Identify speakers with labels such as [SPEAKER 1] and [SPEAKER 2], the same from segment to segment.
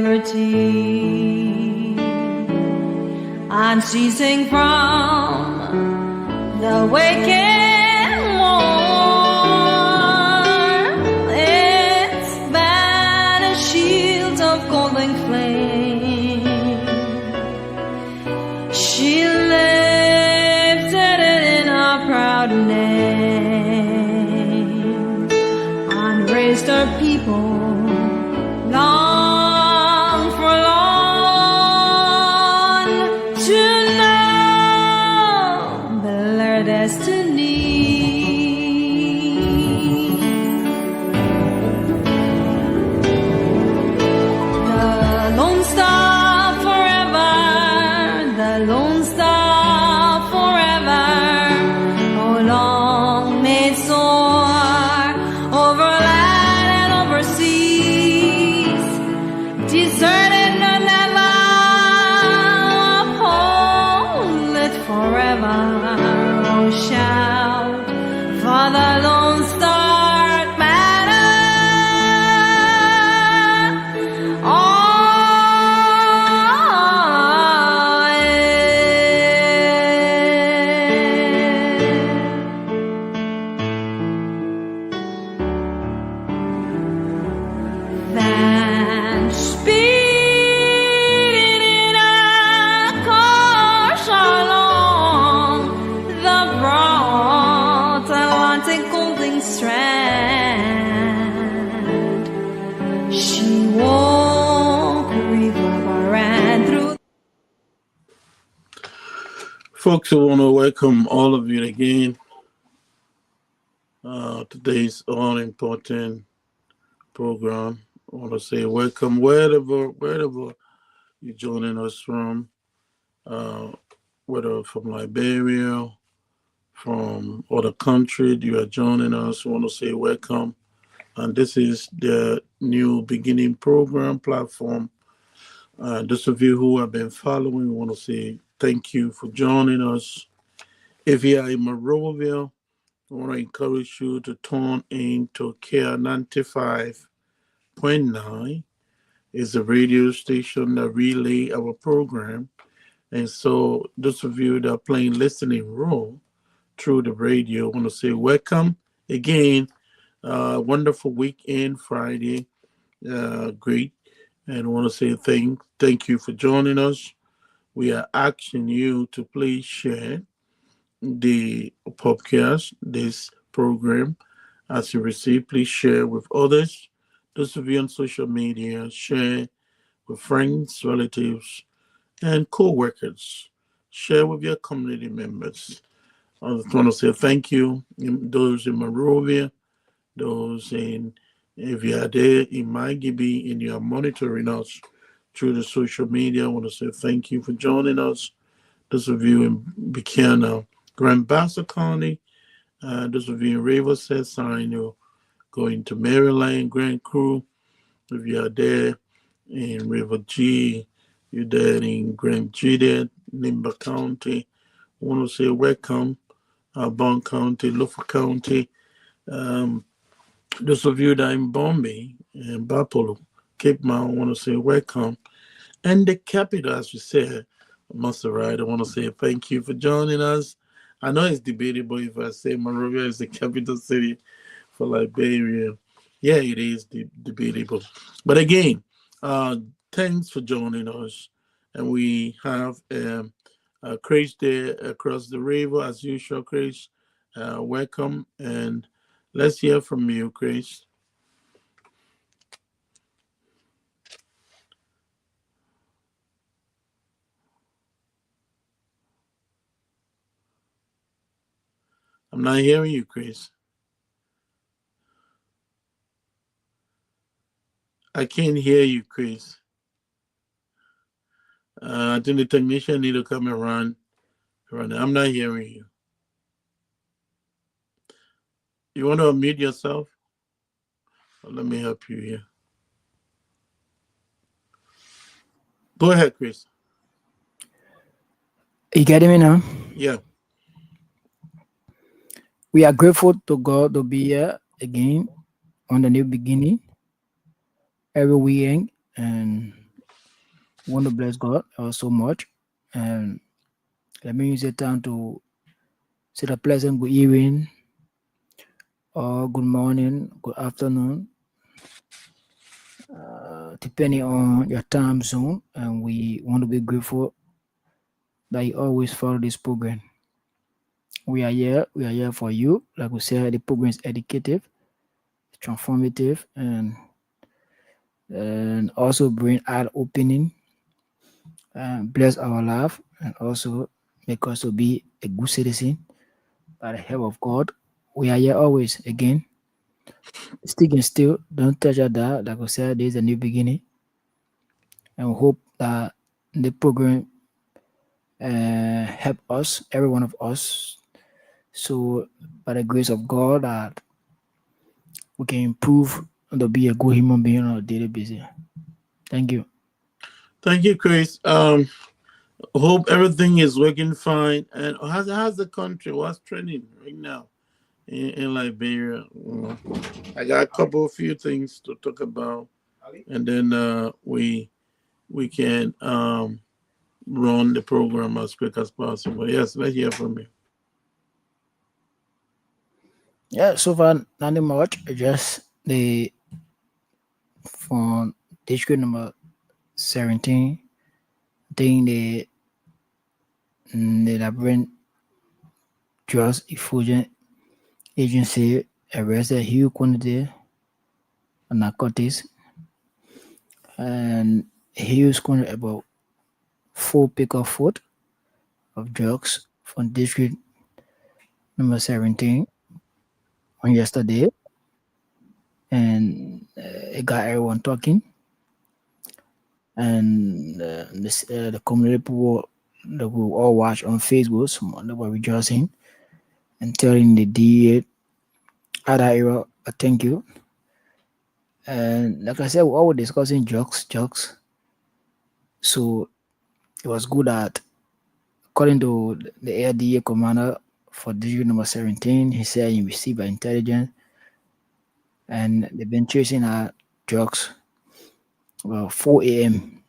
[SPEAKER 1] liberty, unceasing from the wicked war. Its banner shield of golden flame, she lifted it in her proud name, and raised her people long for long to know their destiny. The Lone Star forever, the Lone Star forever, oh long may it soar over land and over seas, deserted none never, uphold it forever. Oh, shout for the Lone Star banner. Oh, Van speeding in a course along the broad Atlantic golden strand, she walked the river and through.
[SPEAKER 2] Folks, I want to welcome all of you again. Today's all important program. I want to say welcome wherever you're joining us from, whether from Liberia, from other country you are joining us. I want to say welcome. And this is the New Beginning program platform. Those of you who have been following, I want to say thank you for joining us. If you are in Monrovia, I want to encourage you to tune in to Care 95.9. It's a radio station that relay our program. And so those of you that are playing listening role through the radio, I want to say welcome again. Wonderful weekend, Friday. Great. And I want to say thank you for joining us. We are asking you to please share the podcast, this program, as you receive. Please share with others. Those of you on social media, share with friends, relatives, and co-workers. Share with your community members. I just want to say thank you. Those in Monrovia, those in, if you are there in Magibie and you are monitoring us through the social media, I want to say thank you for joining us. Those of you in Buchanan, Grand Bassa County, those of you in Riverside, Sino, going to Maryland, Grand Crew. If you are there in River G, you're there in Grand Juliet, Nimba County, I want to say welcome. Bond County, Lufa County. Those of you that are in Bombay and Bapolo, Cape Mount, I want to say welcome. And the capital, as we said, Montserrat, I want to say thank you for joining us. I know it's debatable if I say Monrovia is the capital city for Liberia. Yeah, it is debatable. But again, thanks for joining us. And we have Chris there across the river, as usual, Chris. Welcome. And let's hear from you, Chris. I'm not hearing you, Chris. I can't hear you, Chris. I think the technician need to come and run. I'm not hearing you. You want to unmute yourself? Let me help you here. Go ahead, Chris.
[SPEAKER 3] You getting me now?
[SPEAKER 2] Yeah.
[SPEAKER 3] We are grateful to God to be here again on the New Beginning every weekend, and want to bless God so much. And let me use the time to say a pleasant good evening or good morning, good afternoon, depending on your time zone. And we want to be grateful that you always follow this program. We are here for you. Like we said, the program is educative, transformative, and also bring our opinion, bless our life, and also make us to be a good citizen by the help of God. We are here always again. Stick and still, don't touch that. Like I said, there's a new beginning. And we hope that the program help us, every one of us. So by the grace of God that we can improve and to be a good human being on a daily basis. Thank you.
[SPEAKER 2] Thank you, Chris. Hope everything is working fine. And how's the country? What's trending right now in Liberia? I got a few things to talk about, and then we can run the program as quick as possible. Yes, let's hear from you.
[SPEAKER 3] Yeah, so far nothing much. Just the from district number 17, I think the Labyrinth Drugs Effusion Agency arrested huge quantity of narcotics and a huge quantity about 4 pickup foot of drugs from district number 17 on yesterday, and it got everyone talking. And the community people that we all watch on Facebook, some they were rejoicing and telling the DA other area a thank you. And like I said, we all were discussing drugs. So it was good that according to the ADA commander for district number 17, he said he received intelligence and they've been chasing our drugs about 4 a.m.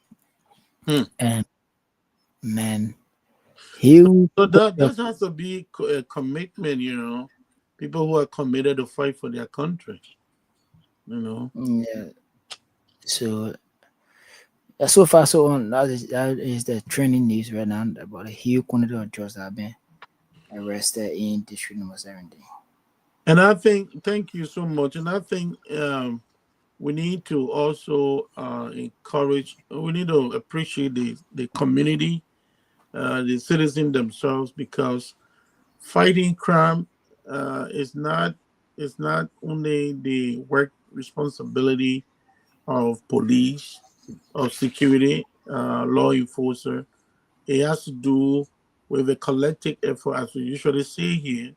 [SPEAKER 3] And man,
[SPEAKER 2] So that has to be a commitment, people who are committed to fight for their country,
[SPEAKER 3] Yeah. So so far so on. That is the trending news right now about a huge quantity of drugs that have been arrested in district number 17.
[SPEAKER 2] And I think, thank you so much. And I think we need to also encourage, we need to appreciate the community, the citizens themselves, because fighting crime is not only the work responsibility of police, of security, law enforcer. It has to do with a collective effort, as we usually say here.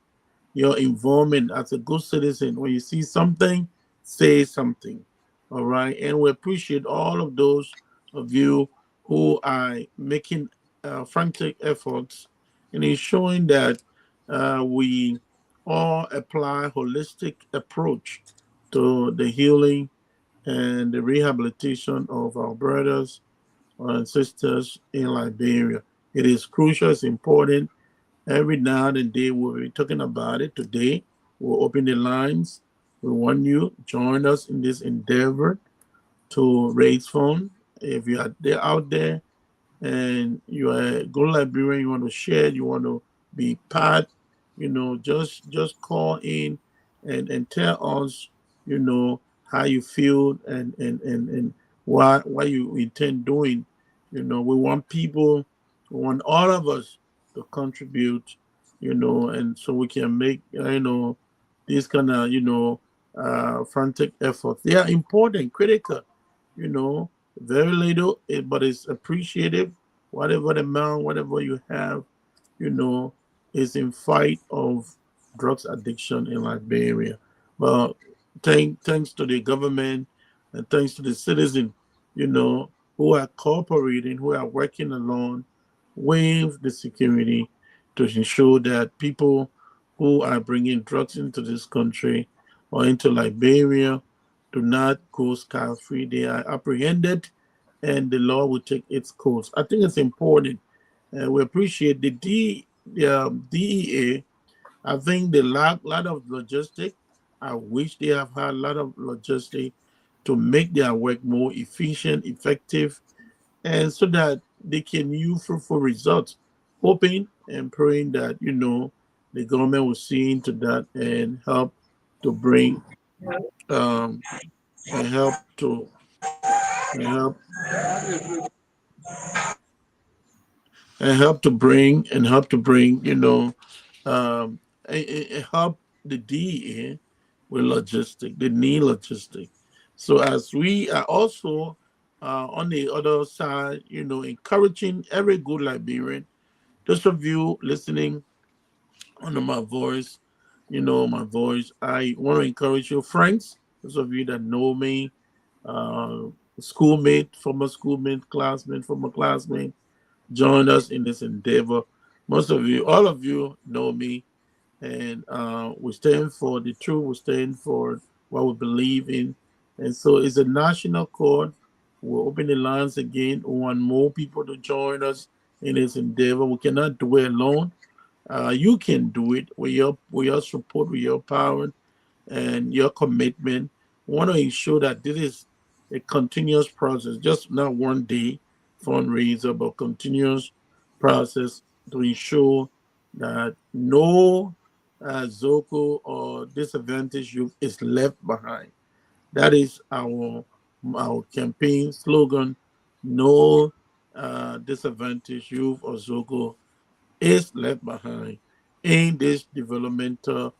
[SPEAKER 2] Your involvement as a good citizen. When you see something, say something. All right. And we appreciate all of those of you who are making frantic efforts and ensuring that we all apply holistic approach to the healing and the rehabilitation of our brothers and sisters in Liberia. It is crucial, it's important. Every now and then we'll be talking about it. Today, we'll open the lines. We want you to join us in this endeavor to raise funds. If you are there out there and you are a good Liberian, you want to share, you want to be part, just call in and tell us, how you feel and what you intend doing. We want people, we want all of us to contribute, and so we can make, these kind of, frantic efforts. They are important, critical, very little, but it's appreciative. Whatever the amount, whatever you have, is in fight of drugs addiction in Liberia. But thanks to the government and thanks to the citizen, who are cooperating, who are working along with the security to ensure that people who are bringing drugs into this country or into Liberia do not go scot-free. They are apprehended and the law will take its course. I think it's important. We appreciate the DEA. I think they lack a lot of logistics. I wish they have had a lot of logistics to make their work more efficient, effective, and so that they can use fruitful results. Hoping and praying that the government will see into that and help to bring um and help to and help help to bring help the DEA with logistic. They need logistic. So as we are also on the other side, encouraging every good Liberian, those of you listening under my voice, my voice, I want to encourage you, friends, those of you that know me, uh, schoolmate, former schoolmate, classmate, former classmate, join us in this endeavor. Most of you, all of you know me, and we stand for the truth, we stand for what we believe in. And so it's a national code. We'll open the lines again. We want more people to join us in this endeavor. We cannot do it alone. You can do it with your support, with your power, and your commitment. We want to ensure that this is a continuous process, just not one day fundraiser, but continuous process to ensure that no Zoko or disadvantaged youth is left behind. That is our campaign slogan. No disadvantaged youth or Zoko is left behind in this developmental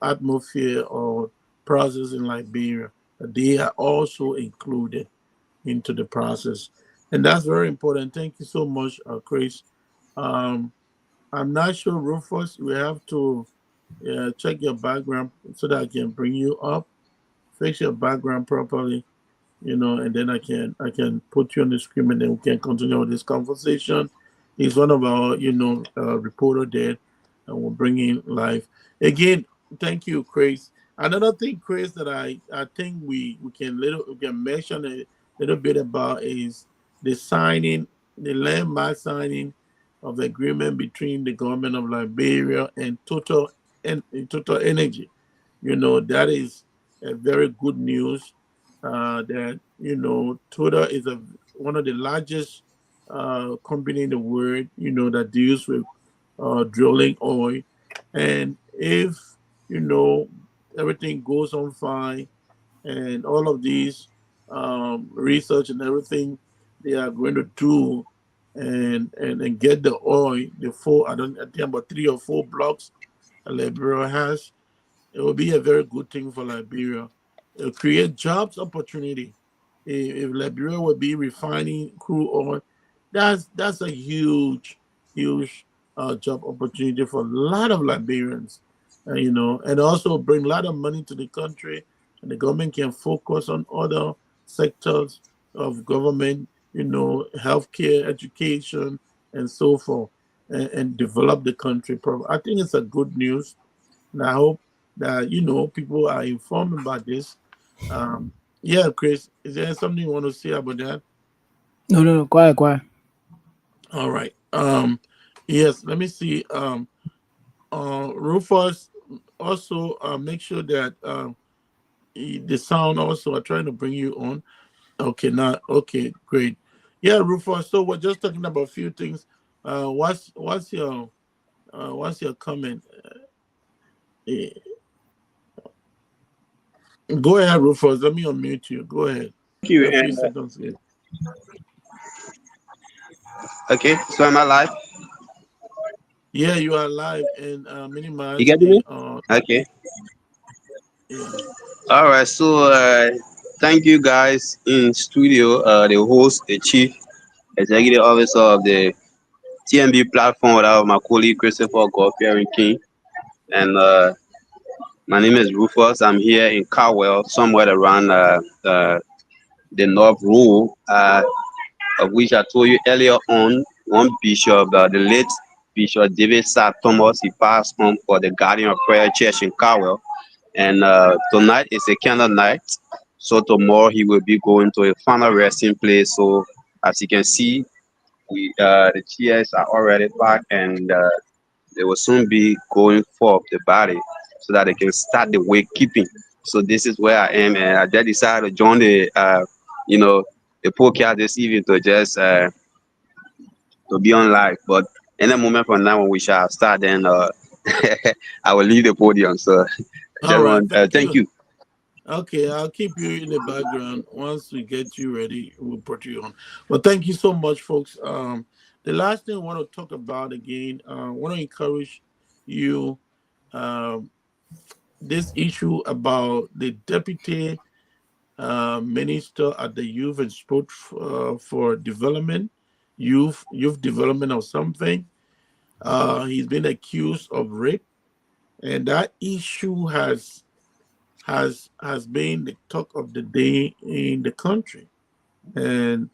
[SPEAKER 2] atmosphere or process in Liberia. They are also included into the process. And that's very important. Thank you so much, Chris. Um, I'm not sure, Rufus, we have to check your background so that I can bring you up, fix your background properly, and then I can put you on the screen and then we can continue with this conversation. He's one of our, reporter there, and we'll bring in live. Again, thank you, Chris. Another thing, Chris, that I think we can mention a little bit about is the signing, the landmark signing of the agreement between the government of Liberia and Total Energy. That is a very good news. That Total is one of the largest company in the world. That deals with drilling oil, and if you know everything goes on fine, and all of these research and everything they are going to do, and get the oil, the four, I think about 3 or 4 blocks Liberia has, it will be a very good thing for Liberia. It will create jobs opportunity. If Liberia will be refining crude oil, that's a huge job opportunity for a lot of Liberians, and also bring a lot of money to the country, and the government can focus on other sectors of government, healthcare, education, and so forth, and develop the country. I think it's a good news, and I hope that people are informed about this. Yeah, Chris, is there something you want to say about that?
[SPEAKER 3] No, quiet.
[SPEAKER 2] All right. Yes, let me see. Rufus, also make sure that the sound also are trying to bring you on. Okay, now okay, great. Yeah, Rufus. So we're just talking about a few things. What's your comment? Eh, Go ahead, Rufus. Let me unmute you. Go ahead.
[SPEAKER 4] Thank you.
[SPEAKER 2] A few
[SPEAKER 4] And
[SPEAKER 2] seconds here.
[SPEAKER 4] okay, so am I live?
[SPEAKER 2] Yeah, you are live and
[SPEAKER 4] You
[SPEAKER 2] minimize
[SPEAKER 4] getting
[SPEAKER 2] the
[SPEAKER 4] me? Okay.
[SPEAKER 2] yeah.
[SPEAKER 4] All right. So thank you guys in studio, the host, the chief executive officer of the TMB platform, without my colleague Christopher God-fearing King, and my name is Rufus. I'm here in Cowell, somewhere around the North Road, of which I told you earlier on. One bishop, the late Bishop David Sack Thomas, he passed on for the Guardian of Prayer Church in Cowell. And tonight is a candle night. So tomorrow he will be going to a final resting place. So as you can see, the chairs are already packed, and they will soon be going for the body so that they can start the wake keeping. So this is where I am, and I just decided to join the you know the podcast this evening to just to be on live. But in a moment from now, when we shall start, then I will leave the podium. So
[SPEAKER 2] All
[SPEAKER 4] just
[SPEAKER 2] right,
[SPEAKER 4] want
[SPEAKER 2] thank
[SPEAKER 4] thank
[SPEAKER 2] you.
[SPEAKER 4] you.
[SPEAKER 2] Okay, I'll keep you in the background. Once we get you ready, we'll put you on. But thank you so much, folks. The last thing I want to talk about again, I want to encourage you. Um, this issue about the deputy minister at the Youth and Sport for Development, youth development or something. He's been accused of rape, and that issue has been the talk of the day in the country. And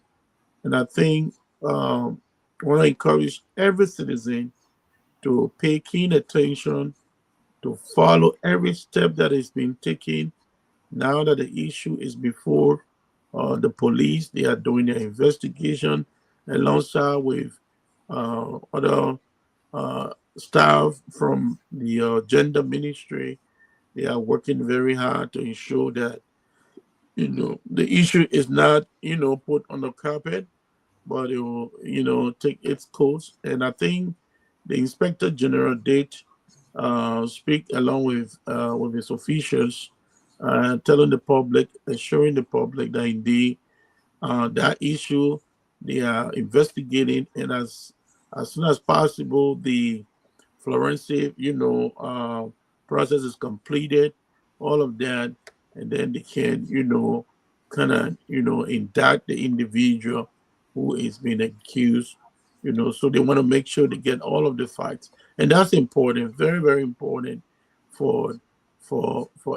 [SPEAKER 2] I think I want to encourage every citizen to pay keen attention, to follow every step that is being taken. Now that the issue is before the police, they are doing their investigation alongside with other staff from the gender ministry. They are working very hard to ensure that the issue is not put on the carpet, but it will take its course. And I think the inspector general did speak along with his officials, telling the public, assuring the public that indeed that issue they are investigating, and as soon as possible the forensic process is completed, all of that, and then they can kind of indict the individual who is being accused. So they want to make sure they get all of the facts, and that's important, very very important for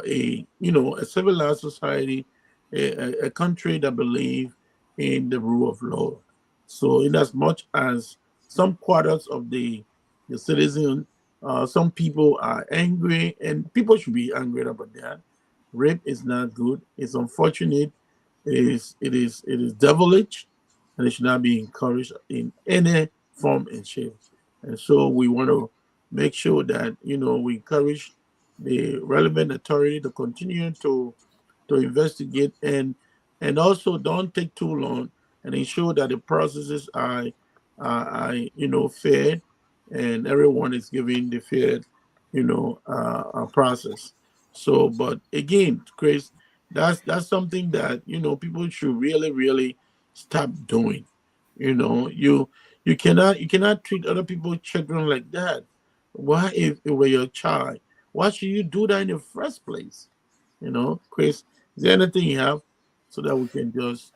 [SPEAKER 2] a civilized society, a country that believe in the rule of law. So in as much as some quarters of the citizen, some people are angry, and people should be angry about that. Rape is not good. It's unfortunate. It is devilish, and it should not be encouraged in any form and shape. And so we want to make sure that we encourage the relevant authority to continue to investigate, and also don't take too long, and ensure that the processes are fair, and everyone is given the fair process. So, but again, Chris, that's something that people should really really stop doing. You cannot treat other people's children like that. Why, if it were your child, why should you do that in the first place? Chris, is there anything you have so that we can just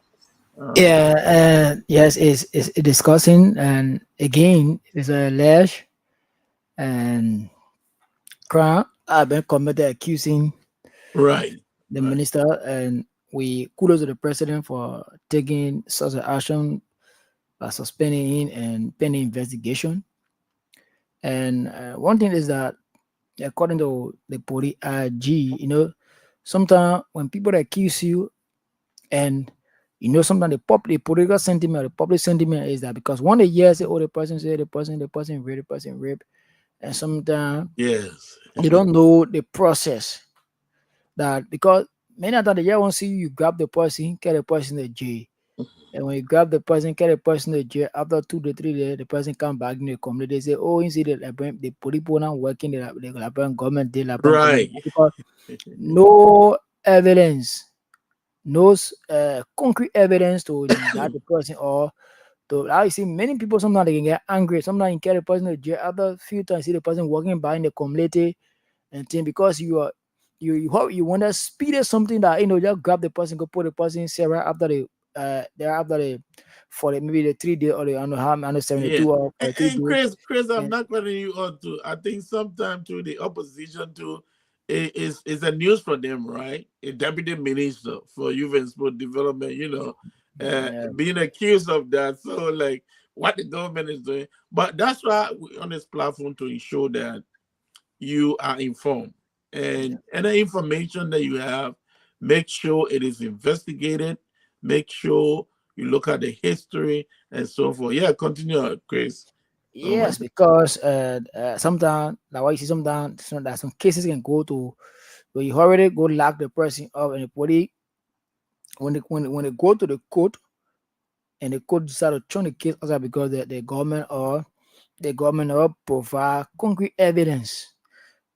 [SPEAKER 3] Yeah, yes, it's discussing, and again, it's a lash and crime have been committed accusing
[SPEAKER 2] right,
[SPEAKER 3] the
[SPEAKER 2] right,
[SPEAKER 3] minister, and we kudos to the president for taking such an action by suspending him and pending investigation. And one thing is that according to the police IG, sometimes when people accuse you, and sometimes the political sentiment, the public sentiment is that because one they hear say, oh, the person say the person rape, and sometimes
[SPEAKER 2] yes,
[SPEAKER 3] they don't know the process, that because many of the time they just want to see you grab the person, get the person in the jail. And when you grab the person, get the person in the jail, after 2 to 3 days, the person come back in the community. They say, oh, you see the police not working, the government,
[SPEAKER 2] right.
[SPEAKER 3] because no evidence, no concrete evidence to indict the person, or to, I see many people sometimes they can get angry. Sometimes you carry the person to jail, after a few times see the person walking by in the community and thing, because you want to speed up something that just grab the person, go put the person in cell right after the for maybe the 3 day, or the I don't know how, I know
[SPEAKER 2] Yeah.
[SPEAKER 3] 72 or
[SPEAKER 2] And,
[SPEAKER 3] 3
[SPEAKER 2] and
[SPEAKER 3] days.
[SPEAKER 2] Chris, I'm
[SPEAKER 3] And
[SPEAKER 2] not cutting you off too. I think sometimes too the opposition too is a news for them, right? A deputy minister for youth and sport development, being accused of that. So like what the government is doing. But that's why we're on this platform, to ensure that you are informed,
[SPEAKER 3] yeah,
[SPEAKER 2] and any information that you have, Make sure it is investigated. Make sure you look at the history and so forth. Yeah, continue, Chris. Oh my
[SPEAKER 3] Yes, because sometimes, like what you see, sometimes some cases can go to where you already go lock the person up, and the body when they go to the court and the court decide to turn the case outside because the government or provide concrete evidence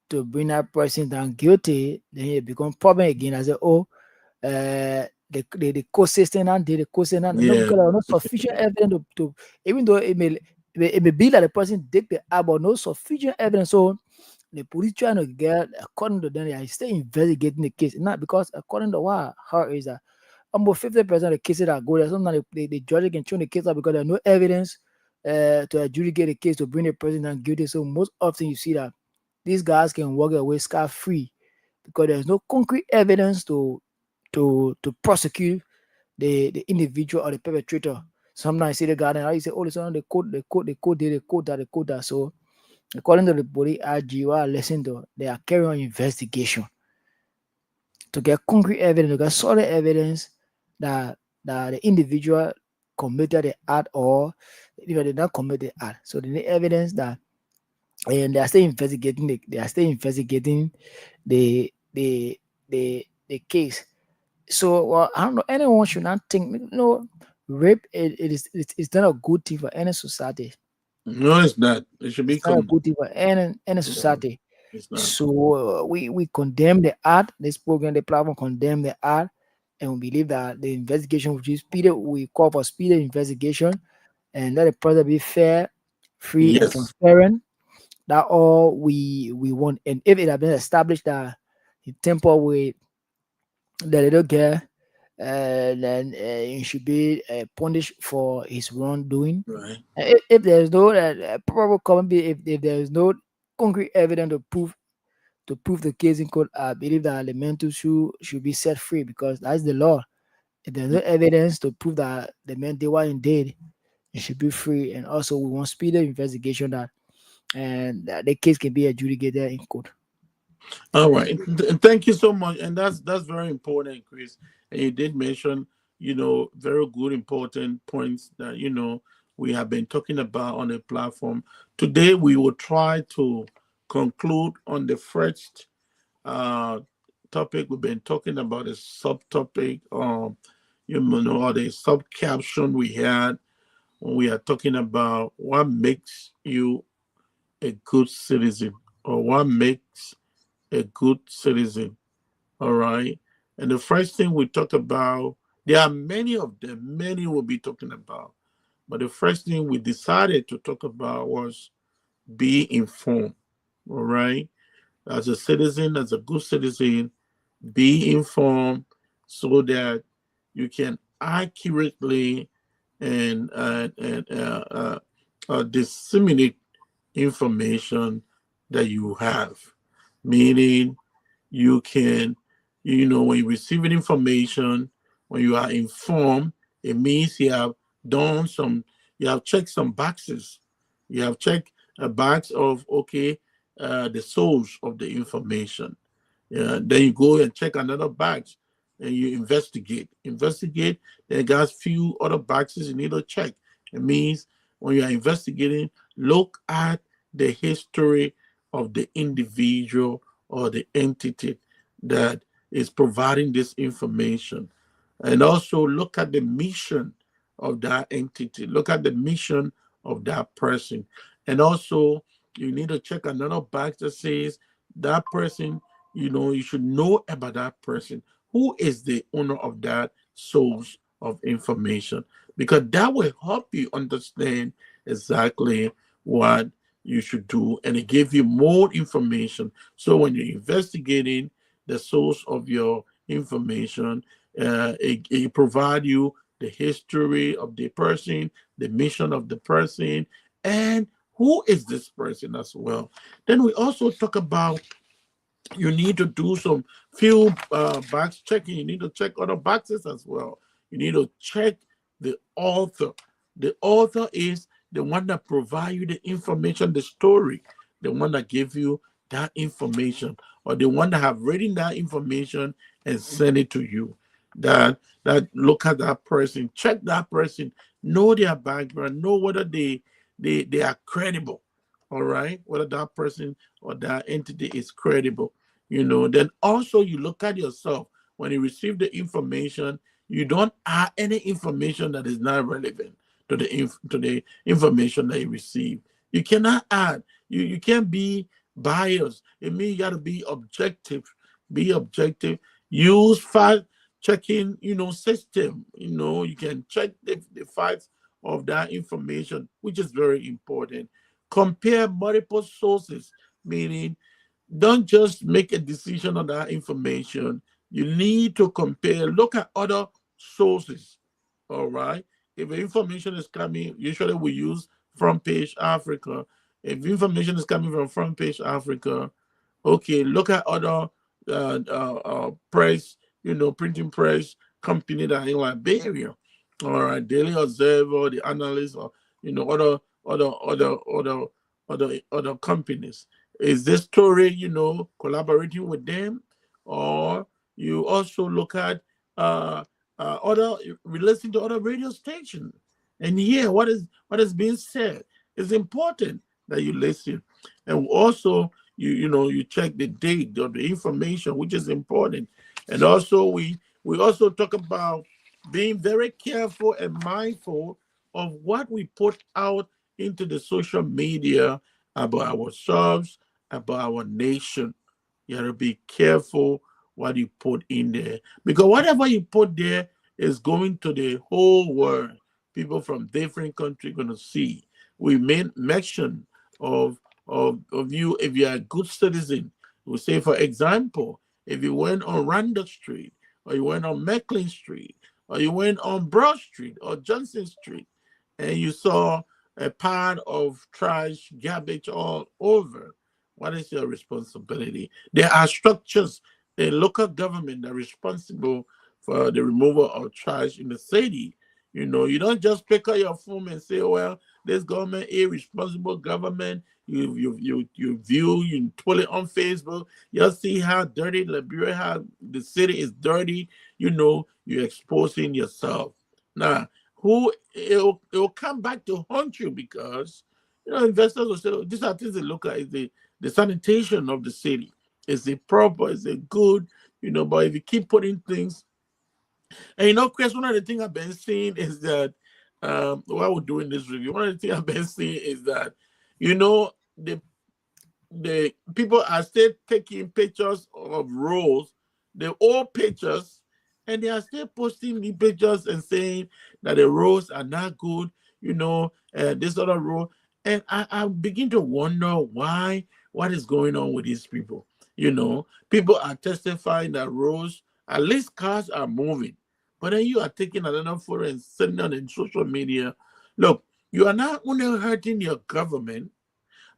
[SPEAKER 3] to bring that person down guilty, then it become problem again. I say, oh, the court system and the court system, no,
[SPEAKER 2] Yeah,
[SPEAKER 3] because there was no sufficient evidence to even though it may be that the person did the act, but no sufficient evidence. So the police trying to get, according to them, they are still investigating the case. Not because according to what how is that almost 50% of the cases that go there, sometimes the judge can turn the case out because there's no evidence to adjudicate the case to bring the person down guilty. So most often you see that these guys can walk away scot-free because there's no concrete evidence to prosecute the individual or the perpetrator. Sometimes you see the guy and you say, oh, listen, the code did, the code that. So according to the police IG, what I listen to, they are carrying on investigation to get concrete evidence, to get solid evidence that the individual committed the act or if they did not commit the act. So they need evidence that and they are still investigating the case. So well, I don't know, anyone should not think rape it's not a good thing for any society.
[SPEAKER 2] no, it's not. It should be
[SPEAKER 3] It's not a
[SPEAKER 2] condemned.
[SPEAKER 3] good thing for any society.
[SPEAKER 2] It's not.
[SPEAKER 3] So we condemn the act. This program, the platform condemn the act, and we believe that the investigation which is speeded, we call for speeded investigation, and let the process be fair, free, and
[SPEAKER 2] Yes,
[SPEAKER 3] transparent. That all we want. And if it has been established that in temper with the little girl, then he should be punished for his wrongdoing.
[SPEAKER 2] right.
[SPEAKER 3] If there's no probable comment, if there is no concrete evidence to prove the case in court, I believe that the mental should be set free because that's the law. If there's no evidence to prove that the man they were indeed, it should be free. And also, we want speedy investigation that and that the case can be adjudicated in court.
[SPEAKER 2] All right. Thank you so much. And that's very important, Chris. And you did mention, very good, important points that, we have been talking about on the platform. Today, we will try to conclude on the first topic. We've been talking about a subtopic, or the sub caption we had when we are talking about what makes you a good citizen or what makes a good citizen. All right. And the first thing we talk about, there are many of them, many we'll be talking about. But the first thing we decided to talk about was be informed. All right. As a citizen, as a good citizen, be informed so that you can accurately and disseminate information that you have. Meaning, you can, when you receive information, when you are informed, it means you have checked some boxes. You have checked a box of, okay, the source of the information. Then you go and check another box and you investigate. Then got few other boxes you need to check. It means when you are investigating, look at the history of the individual or the entity that is providing this information. And also look at the mission of that entity. Look at the mission of that person. And also, you need to check another box that says that person, you should know about that person. Who is the owner of that source of information? Because that will help you understand exactly what you should do, and it gives you more information. So when you're investigating the source of your information, it provides you the history of the person, the mission of the person, and who is this person as well. Then we also talk about you need to do some few box checking. You need to check other boxes as well. You need to check the author. The author is the one that provide you the information, the story, the one that give you that information, or the one that have written that information and send it to you. That look at that person, check that person, know their background, know whether they are credible. All right, whether that person or that entity is credible. Then also you look at yourself when you receive the information. You don't add any information that is not relevant to the information that you receive. You cannot add. You can't be biased. It means you got to be objective. Be objective. Use fact checking, system. You can check the facts of that information, which is very important. Compare multiple sources, meaning don't just make a decision on that information. You need to compare, look at other sources. All right. If the information is coming, usually we use Front Page Africa. If information is coming from Front Page Africa, okay, look at other press, printing press company that are in Liberia. All right, Daily Observer, the analyst, or other companies. Is this story, collaborating with them, or you also look at other listening to other radio stations and hear what is being said. It's important that you listen, and also you check the date of the information, which is important. And also we also talk about being very careful and mindful of what we put out into the social media about ourselves, about our nation. You have to be careful what you put in there, because whatever you put there is going to the whole world. People from different countries going to see. We made mention of you. If you are a good citizen, we say, for example, if you went on Randall Street, or you went on Mecklin Street, or you went on Broad Street or Johnson Street, and you saw a pile of trash, garbage all over, what is your responsibility? There are structures in local government that are responsible for the removal of trash in the city. You don't just pick up your phone and say, well, this government irresponsible government. You view, you put it on Facebook. You'll see how dirty Liberia, how the city is dirty. You're exposing yourself. Now, it'll come back to haunt you, because investors will say, oh, these are things they look at, is the sanitation of the city. Is it proper? Is it good? But if you keep putting things, and Chris, one of the things I've been seeing is that while we're doing this review, one of the things I've been seeing is that the people are still taking pictures of roads, the old pictures, and they are still posting the pictures and saying that the roads are not good, this other road. And I begin to wonder why, what is going on with these people. People are testifying that roads, at least cars are moving. But then you are taking another photo and sending it on social media. Look, you are not only hurting your government,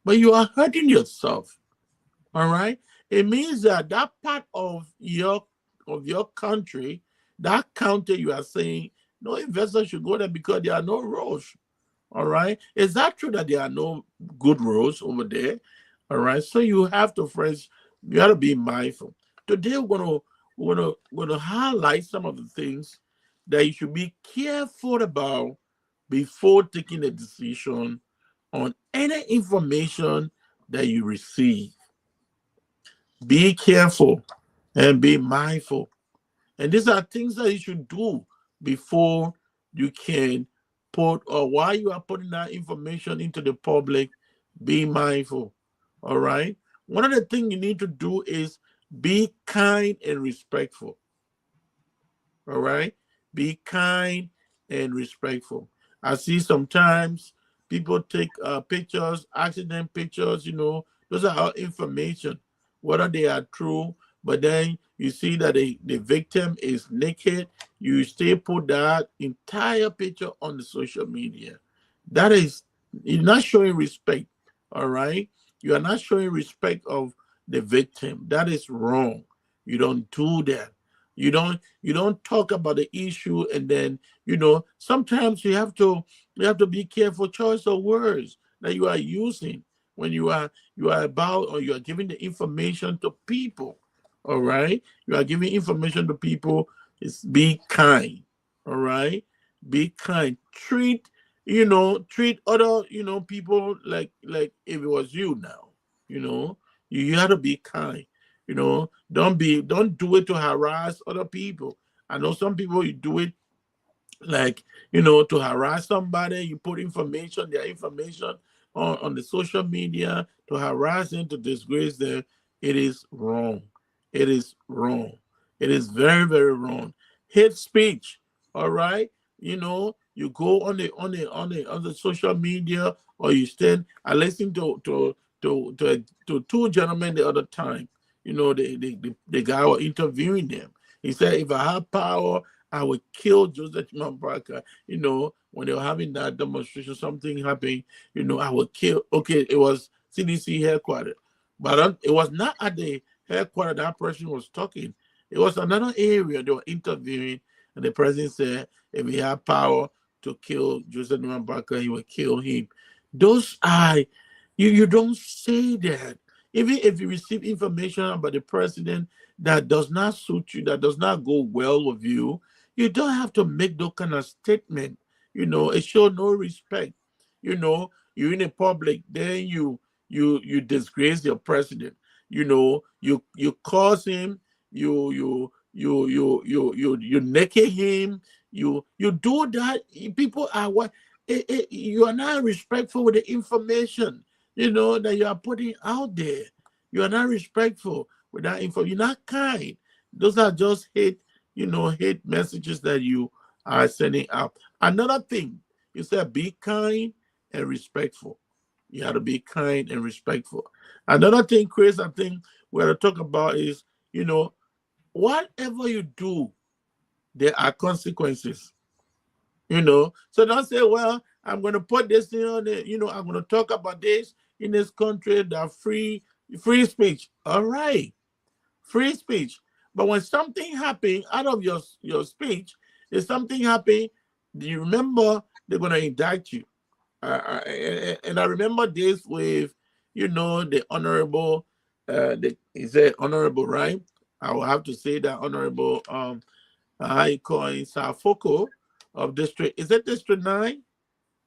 [SPEAKER 2] but you are hurting yourself. All right? It means that part of your country, that county, you are saying, no investor should go there because there are no roads. All right? Is that true that there are no good roads over there? All right? So you have to, friends, you have to be mindful. Today we're gonna highlight some of the things that you should be careful about before taking a decision on any information that you receive. Be careful and be mindful. And these are things that you should do before you can put, or while you are putting that information into the public. Be mindful. All right? One of the things you need to do is be kind and respectful. All right? Be kind and respectful. I see sometimes people take pictures, accident pictures, those are all information, whether they are true, but then you see that the victim is naked, you still put that entire picture on the social media. That is, you're not showing respect, all right? You are not showing respect of the victim. That is wrong. You don't do that. You don't talk about the issue, and then sometimes you have to be careful choice of words that you are using when you are about, or you are giving the information to people. All right. You are giving information to people. It's be kind. All right. Be kind. Treat, treat other, people like if it was you now. You have to be kind. Don't do it to harass other people. I know some people, you do it like, to harass somebody. You put their information on the social media to harass them, to disgrace them. It is wrong. It is wrong. It is very, very wrong. Hate speech. All right. You go on the social media, or you stand. I listened to two gentlemen the other time. The guy was interviewing them. He said, if I have power, I would kill Joseph Mambraka. When they were having that demonstration, something happened, I would kill. Okay, it was CDC headquarters. But it was not at the headquarters that person was talking. It was another area they were interviewing, and the president said, if he had power to kill Joseph Mambraka, he would kill him. Those are, you don't say that. Even if you receive information about the president that does not suit you, that does not go well with you, you don't have to make those kind of statement. It shows no respect. You're in the public, then you disgrace your president. You cause him, you naked him, you do that. People are what you are not respectful with the information that you are putting out there. You are not respectful with that info. You're not kind. Those are just hate messages that you are sending out. Another thing, you said be kind and respectful. You have to be kind and respectful. Another thing, Chris, I think we're going to talk about is, whatever you do, there are consequences. So don't say, well, I'm going to put this thing on it. I'm going to talk about this in this country, that free speech. All right, free speech. But when something happens out of your speech, if something happens, do you remember they're going to indict you? And I remember this with, the honorable, is it honorable, right? I will have to say that honorable, I call in Safoko of District, is it District 9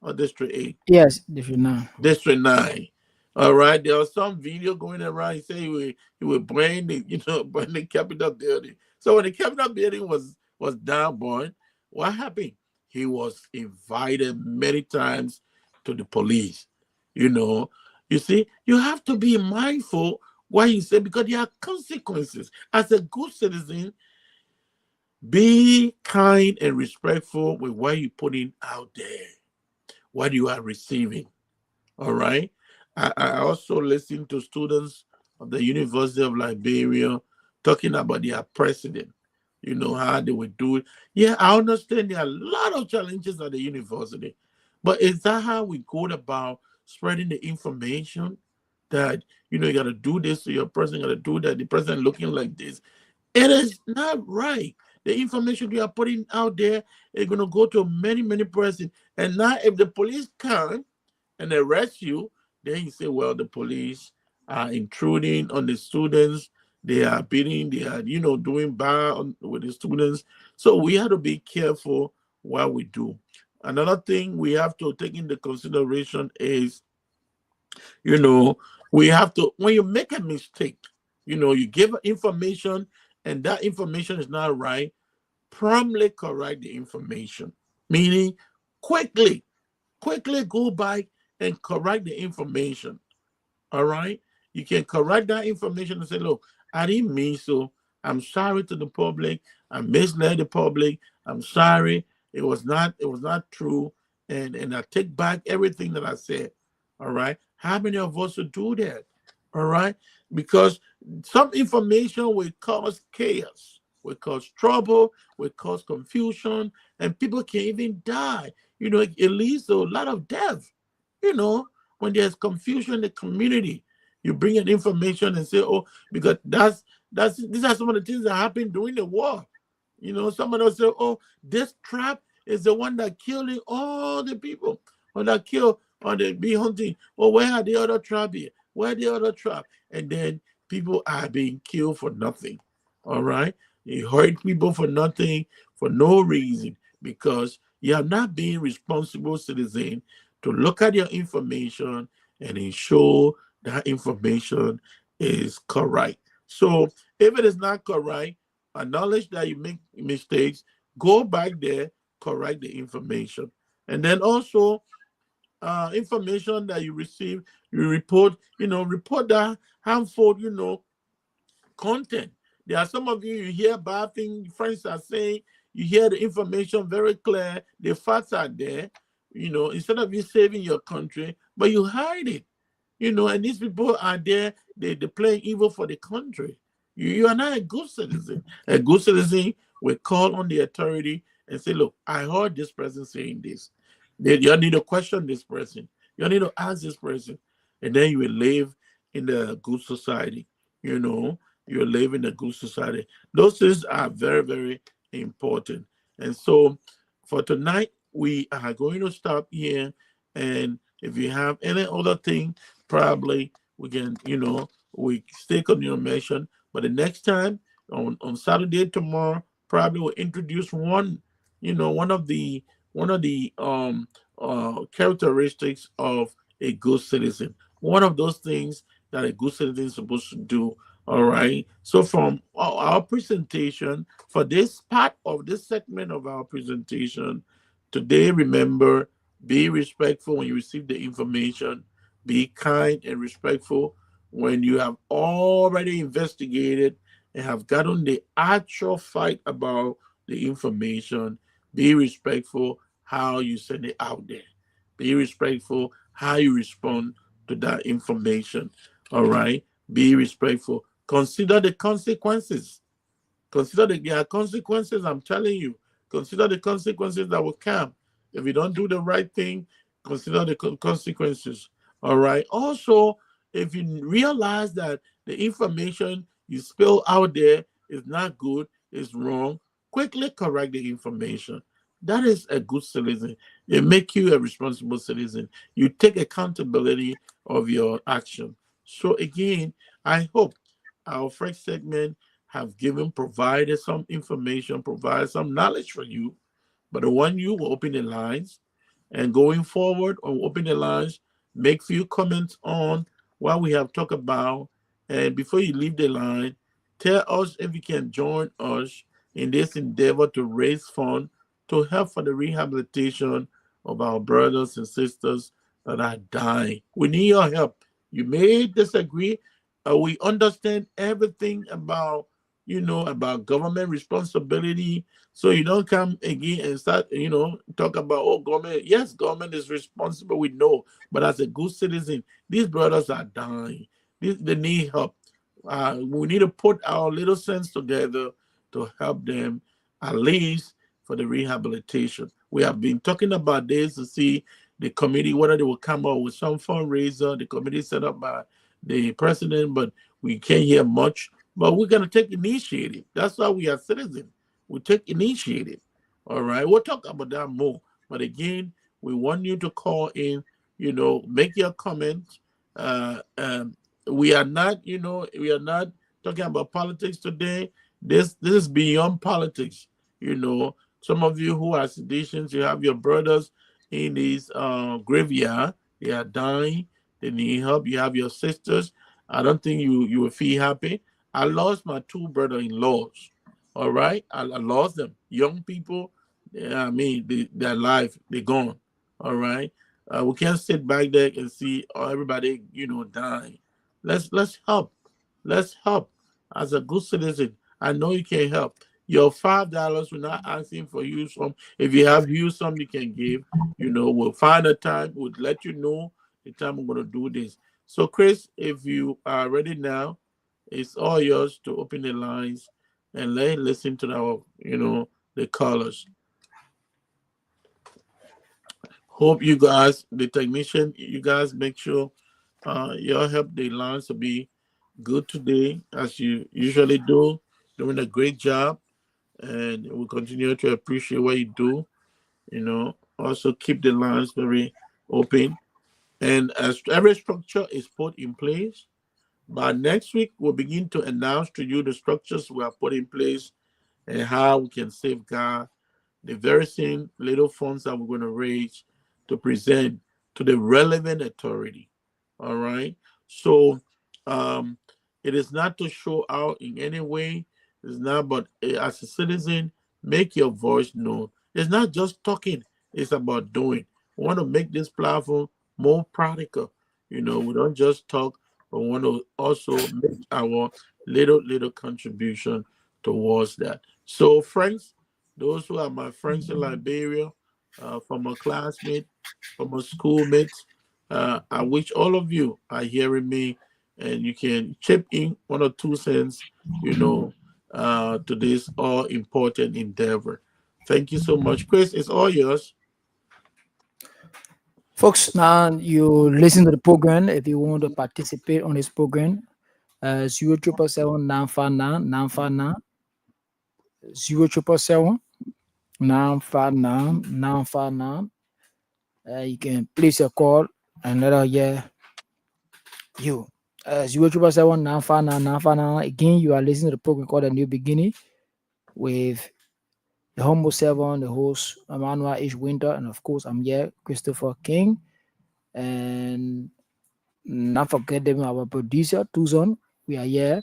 [SPEAKER 2] or District 8?
[SPEAKER 3] Yes, District 9.
[SPEAKER 2] District 9. All right. There was some video going around. He said he would burn the Capitol building. So when the Capitol building was down, boy, what happened? He was invited many times to the police. You see, you have to be mindful what you say, because there are consequences. As a good citizen, be kind and respectful with what you're putting out there, what you are receiving. All right. I also listen to students of the University of Liberia talking about their president, how they would do it. Yeah, I understand there are a lot of challenges at the university, but is that how we go about spreading the information that, you got to do this to your president, got to do that, the president looking like this? It is not right. The information you are putting out there is going to go to many, many persons. And now if the police come and arrest you, then you say, well, the police are intruding on the students. They are beating, they are, doing bad with the students. So we have to be careful what we do. Another thing we have to take into consideration is, we have to, when you make a mistake, you give information and that information is not right, promptly correct the information. Meaning, quickly go back and correct the information. All right? You can correct that information and say, look, I didn't mean so. I'm sorry to the public. I misled the public. I'm sorry. It was not true. And I take back everything that I said. All right? How many of us would do that? All right? Because some information will cause chaos, will cause trouble, will cause confusion, and people can even die. It leads to a lot of death. When there's confusion in the community, you bring in information and say, oh, because these are some of the things that happened during the war. Someone will say, oh, this trap is the one that killing all the people, or that killed on the bee hunting. Oh, where are the other trap here? Where are the other trap? And then people are being killed for nothing. All right. You hurt people for nothing, for no reason, because you have not been responsible citizen to look at your information and ensure that information is correct. So if it is not correct, acknowledge that you make mistakes, go back there, correct the information. And then also information that you receive, you report, report that harmful, content. There are some of you hear bad things friends are saying, you hear the information very clear, the facts are there, instead of you saving your country, but you hide it, and these people are there, they're playing evil for the country. You are not a good citizen. A good citizen will call on the authority and say, look, I heard this person saying this. You need to question this person. You need to ask this person. And then you will live in a good society. You live in a good society. Those things are very, very important. And so for tonight, we are going to stop here. And if you have any other thing, probably we can, we still continue to mention. But the next time on Saturday tomorrow, probably we'll introduce one of the characteristics of a good citizen. One of those things that a good citizen is supposed to do. All right. So from our presentation, for this part of this segment of our presentation, today, remember, be respectful when you receive the information. Be kind and respectful when you have already investigated and have gotten the actual fight about the information. Be respectful how you send it out there. Be respectful how you respond to that information. All right. Be respectful. Consider the consequences. There are consequences, I'm telling you. Consider the consequences that will come. If you don't do the right thing, consider the consequences. All right. Also, if you realize that the information you spill out there is not good, is wrong, quickly correct the information. That is a good citizen. It makes you a responsible citizen. You take accountability of your action. So again, I hope our first segment have provided some information, provided some knowledge for you. But the one you will open the lines, and going forward on open the lines, make few comments on what we have talked about. And before you leave the line, tell us if you can join us in this endeavor to raise funds to help for the rehabilitation of our brothers and sisters that are dying. We need your help. You may disagree. We understand everything about, about government responsibility. So you don't come again and start, talk about, oh, government. Yes, government is responsible. We know. But as a good citizen, these brothers are dying. They need help. We need to put our little sense together to help them, at least for the rehabilitation. We have been talking about this to see the committee, whether they will come up with some fundraiser, the committee set up by the president, but we can't hear much. But we're going to take initiative. That's why we are citizens. We take initiative. All right. We'll talk about that more. But again, we want you to call in, make your comments. We are not, we are not talking about politics today. This is beyond politics. Some of you who are citizens, you have your brothers in this graveyard. They are dying. They need help. You have your sisters. I don't think you will feel happy. I lost my two brother-in-laws. All right? I lost them. Young people, their life, they're gone. All right? We can't sit back there and see everybody, dying. Let's help. Let's help. As a good citizen, I know you can help. Your $5, we're not asking for you some. If you have you some you can give, we'll find a time. We'll let you know the time we're going to do this. So, Chris, if you are ready now, it's all yours to open the lines and listen to our, the callers. Hope you guys, the technician, you guys make sure y'all help the lines to be good today, as you usually do, doing a great job. And we continue to appreciate what you do. Also keep the lines very open. And as every structure is put in place, But next week, we'll begin to announce to you the structures we have put in place and how we can safeguard the very same little funds that we're going to raise to present to the relevant authority. All right. So it is not to show out in any way. It's not, but as a citizen, make your voice known. It's not just talking, it's about doing. We want to make this platform more practical. We don't just talk, but we want to also make our little contribution towards that. So, friends, those who are my friends in Liberia, from a classmate, from a schoolmate, I wish all of you are hearing me and you can chip in 1 or 2 cents, to this all important endeavor. Thank you so much. Chris, it's all yours.
[SPEAKER 3] Folks, now you listen to the program. If you want to participate on this program, 0777 959 959 0777 959 959. You can place a call and let us hear you. 0777 959 959. Again, you are listening to the program called A New Beginning with the Humble Servant, the host, Emmanuel H. Winter, and of course, I'm here, Christopher King. And not forgetting our producer, Tuzon. We are here.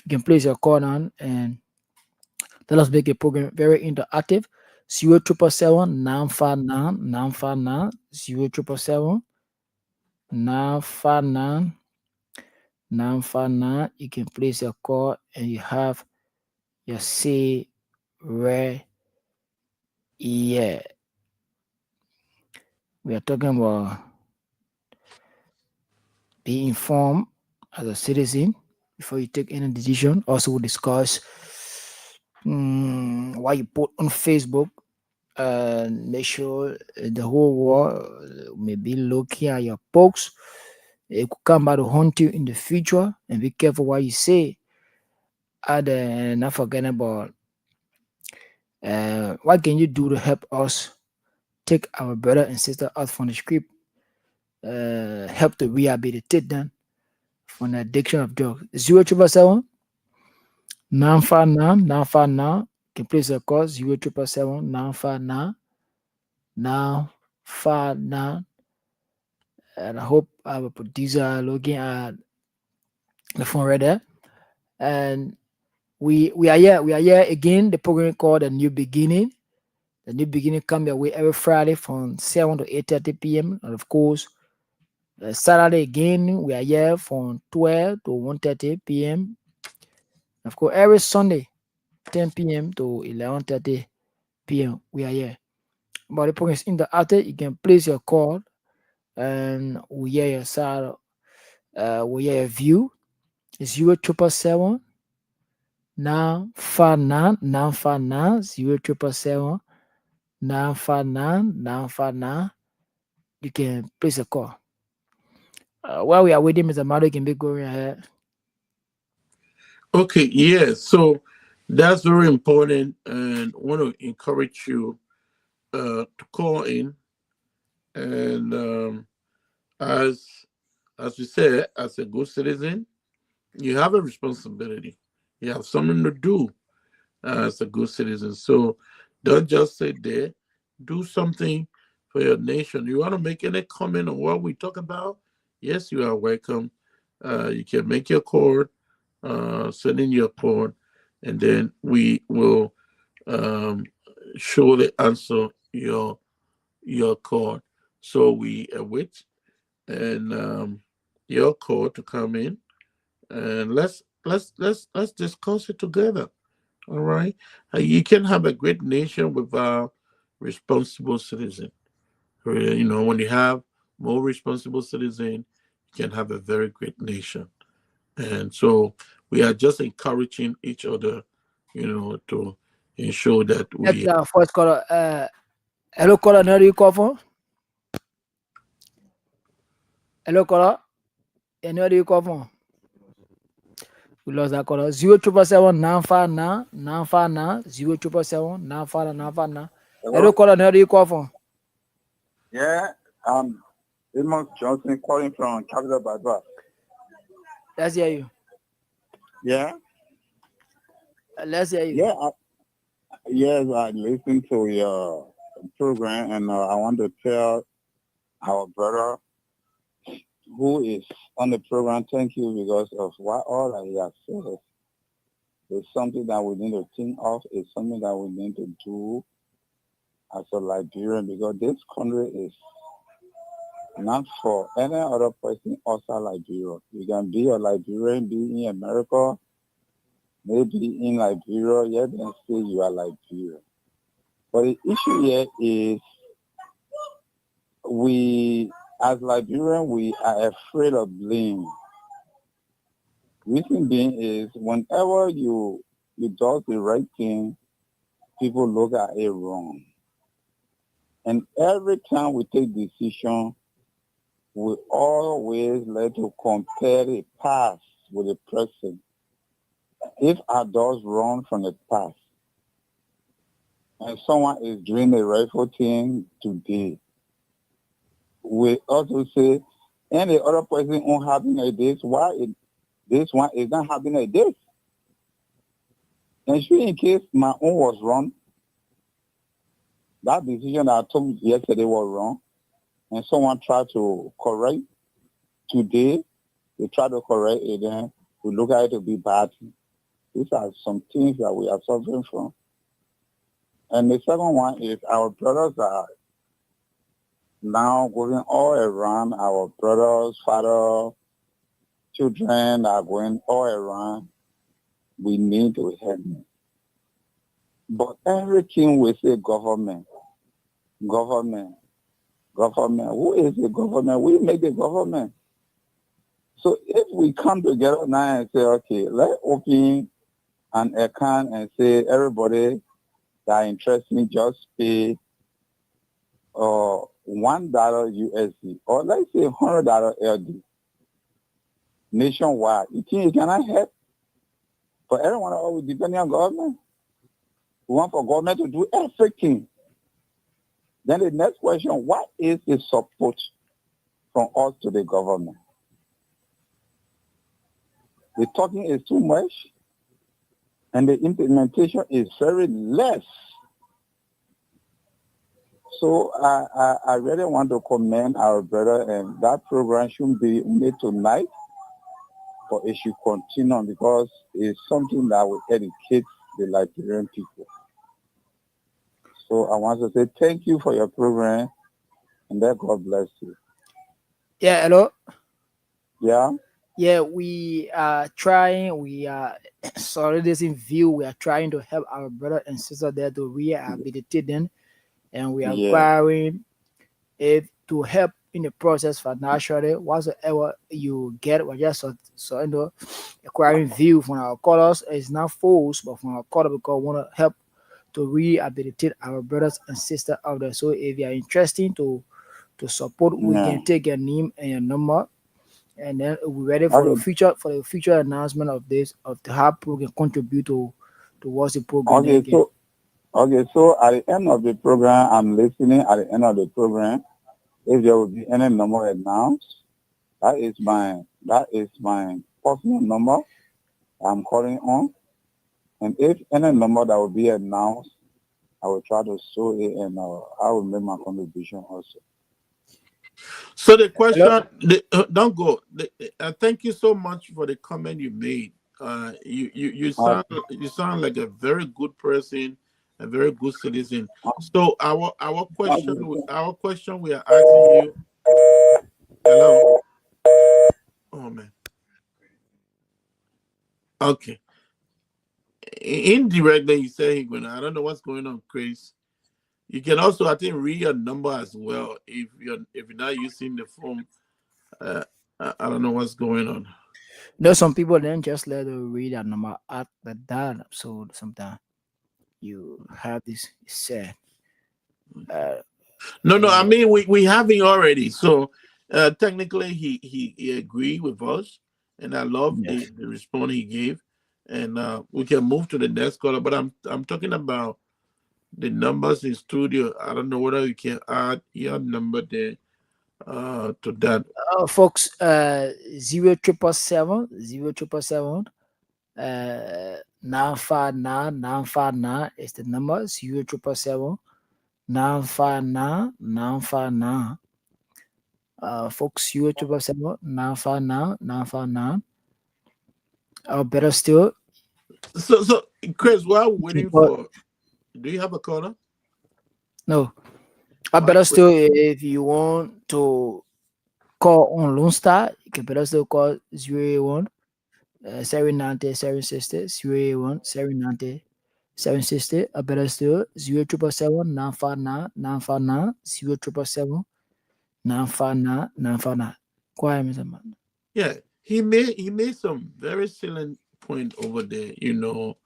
[SPEAKER 3] You can place your call on and let us make a program very interactive. 0777 959 959 0777 959 959. You can place your call and you have your say right here. We are talking about be informed as a citizen before you take any decision. Also, we'll discuss what you put on Facebook. Make sure the whole world may be looking at your posts. It could come back to haunt you in the future, and be careful what you say. And not forgetting about what can you do to help us take our brother and sister out from the script, help to rehabilitate them from the addiction of drugs. 0777 959 959. Can place a call 0777 959 959. And I hope our producer are looking at the phone right there. And we are here again. The program called A New Beginning. The New Beginning come your way every Friday from 7 to 8:30 p.m. And of course, Saturday again, we are here from 12 to 1:30 p.m. Of course, every Sunday, 10 p.m. to 11:30 p.m. we are here. But the program is interactive. You can place your call and we hear your side. We hear your view. It's 0777 959 959 0777 959 959. You can place a call. While we are waiting, Mr. Mado, you can be going ahead.
[SPEAKER 2] Okay, yeah. So that's very important, and I want to encourage you to call in. And as we said, as a good citizen, you have a responsibility. You have something to do as a good citizen. So don't just sit there. Do something for your nation. You want to make any comment on what we talk about? Yes, you are welcome. You can make your call, send in your call, and then we will surely answer your call. So we await and your call to come in, and let's discuss it together. All right, you can have a great nation without responsible citizen. When you have more responsible citizen, you can have a very great nation. And so we are just encouraging each other, to ensure that we.
[SPEAKER 3] Next, first caller. Hello, caller. Where do you call from? Hello, caller. And where do you call from? We lost that caller. 0777 959 959 0777 959 959. Hello, caller. Where do you call from?
[SPEAKER 5] Yeah, Amos Johnson calling from Capital Badua.
[SPEAKER 3] Let's hear you.
[SPEAKER 5] Yeah,
[SPEAKER 3] Let's hear you.
[SPEAKER 5] yeah, yes. I listened to your program, and I want to tell our brother who is on the program, thank you because of what all that he has said. It's something that we need to think of. It's something that we need to do as a Liberian because this country is not for any other person outside Liberia. You can be a Liberian, be in America, maybe in Liberia, yet then say you are Liberian. But the issue here is we, as Liberian, we are afraid of blame. Reason being is whenever you do the right thing, people look at it wrong. And every time we take decision, we always like to compare the past with the present. If I does wrong from the past, and someone is doing the rightful thing today, we also say, and the other person won't happen like this, this one is not happening like this? And in case my own was wrong, that decision that I took yesterday was wrong, and someone tried to correct today, they try to correct it, then we look at it to be bad. These are some things that we are suffering from. And the second one is our brothers are now going all around. Our brothers, father, children are going all around. We need to help them. But everything we say government. Who is the government? We make the government. So if we come together now and say, okay, let's open an account and say everybody that interested me just pay $1 USD or let's say $100 LD nationwide. You think you cannot help? But everyone always depending on government. We want for government to do everything. Then the next question, what is the support from us to the government? The talking is too much and the implementation is very less. So I really want to commend our brother, and that program shouldn't be only tonight, but it should continue because it's something that will educate the Liberian people. So I want to say thank you for your program, and that God bless you.
[SPEAKER 3] Yeah, hello.
[SPEAKER 5] Yeah.
[SPEAKER 3] Yeah, we are trying. We are solidarizing view. We are trying to help our brother and sister there to rehabilitate them, and we are requiring it to help in the process financially. Whatsoever you get, we're just acquiring view from our callers. It's not forced, but from our caller because we want to help to rehabilitate our brothers and sisters out there. So if you are interested to support, we can take your name and your number, and then we're ready for the future announcement of this, of how people can contribute towards the program.
[SPEAKER 5] So at the end of the program, I'm listening. At the end of the program, if there will be any number announced, that is my personal number I'm calling on. And if any number that will be announced, I will try to show it, and I will make my contribution also.
[SPEAKER 2] So the question, don't go. Thank you so much for the comment you made. You sound like a very good person, a very good citizen. So our question we are asking you. Hello. Oh man. Okay. Indirectly, you say I don't know what's going on, Chris. You can also, I think, read your number as well if you're not using the phone. I don't know what's going on.
[SPEAKER 3] No, some people then just let them read a number at that episode. Sometimes you have this said.
[SPEAKER 2] No. I mean, we have it already. So technically, he agreed with us, and I love the response he gave. And we can move to the next caller. But I'm talking about the numbers in studio. I don't know whether you can add your number there. to that.
[SPEAKER 3] Folks, 0777 959 is the number. 0777 959 959. Folks, 0777 959 959. Or better still,
[SPEAKER 2] So Chris, while waiting
[SPEAKER 3] call-
[SPEAKER 2] for, do you have a caller?
[SPEAKER 3] no. Or better still, if you want to call on Lone Star, you can better still call 081 790 760 081 790 760. Or better still, 0777 959 959 0777 959 959. Quiet, Mr. Man.
[SPEAKER 2] Yeah, he made some very salient point over there. You know,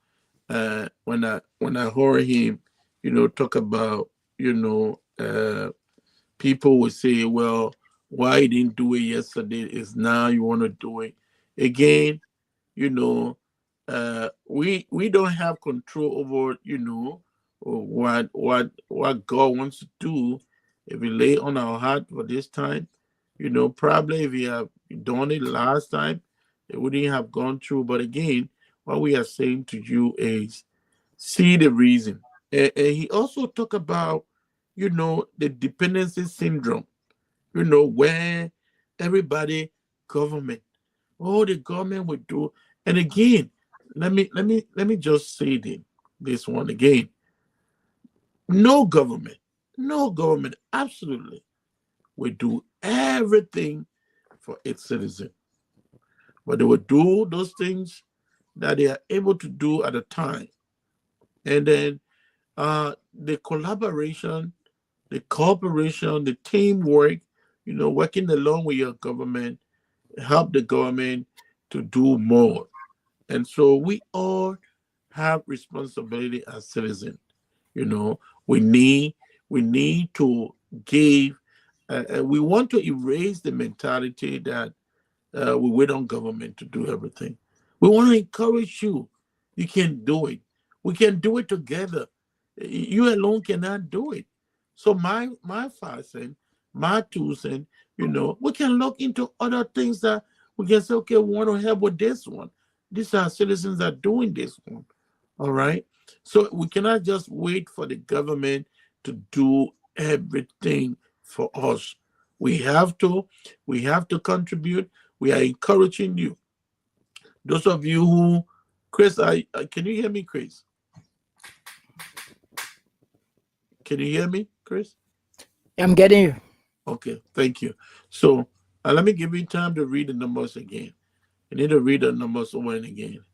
[SPEAKER 2] when I heard him, you know, talk about, you know, people would say, well, why you didn't do it yesterday is now you want to do it again. You know, we don't have control over, you know, what God wants to do. If we lay on our heart for this time, you know, probably if we have done it last time, it wouldn't have gone through. But again, what we are saying to you is see the reason. And he also talked about, you know, the dependency syndrome, you know, where everybody, government, oh, the government would do. And again, let me just say this one again. No government, absolutely, will do everything for its citizen. But they will do those things that they are able to do at a time. And then the collaboration, the cooperation, the teamwork, you know, working along with your government, help the government to do more. And so we all have responsibility as citizens. You know, we need to give. We want to erase the mentality that we wait on government to do everything. We want to encourage you. You can do it. We can do it together. You alone cannot do it. So my 5 cents, my 2 cents, you know, we can look into other things that we can say, okay, we want to help with this one. These are citizens that are doing this one. All right. So we cannot just wait for the government to do everything for us. We have to contribute. We are encouraging you. Those of you who, Chris, can you hear me, Chris? Can you hear me, Chris?
[SPEAKER 3] I'm getting you.
[SPEAKER 2] Okay, thank you. So let me give you time to read the numbers again. You need to read the numbers over and again.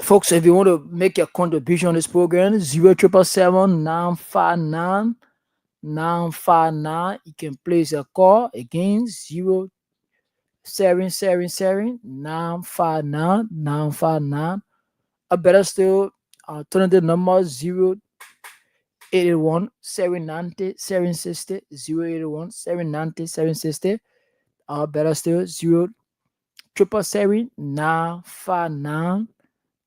[SPEAKER 3] Folks, if you want to make your contribution on this program, 0777 959 959. You can place a call again, 0777 959 959. A better still, alternative number 081 790 760 081 790 760. Better still, 0777 959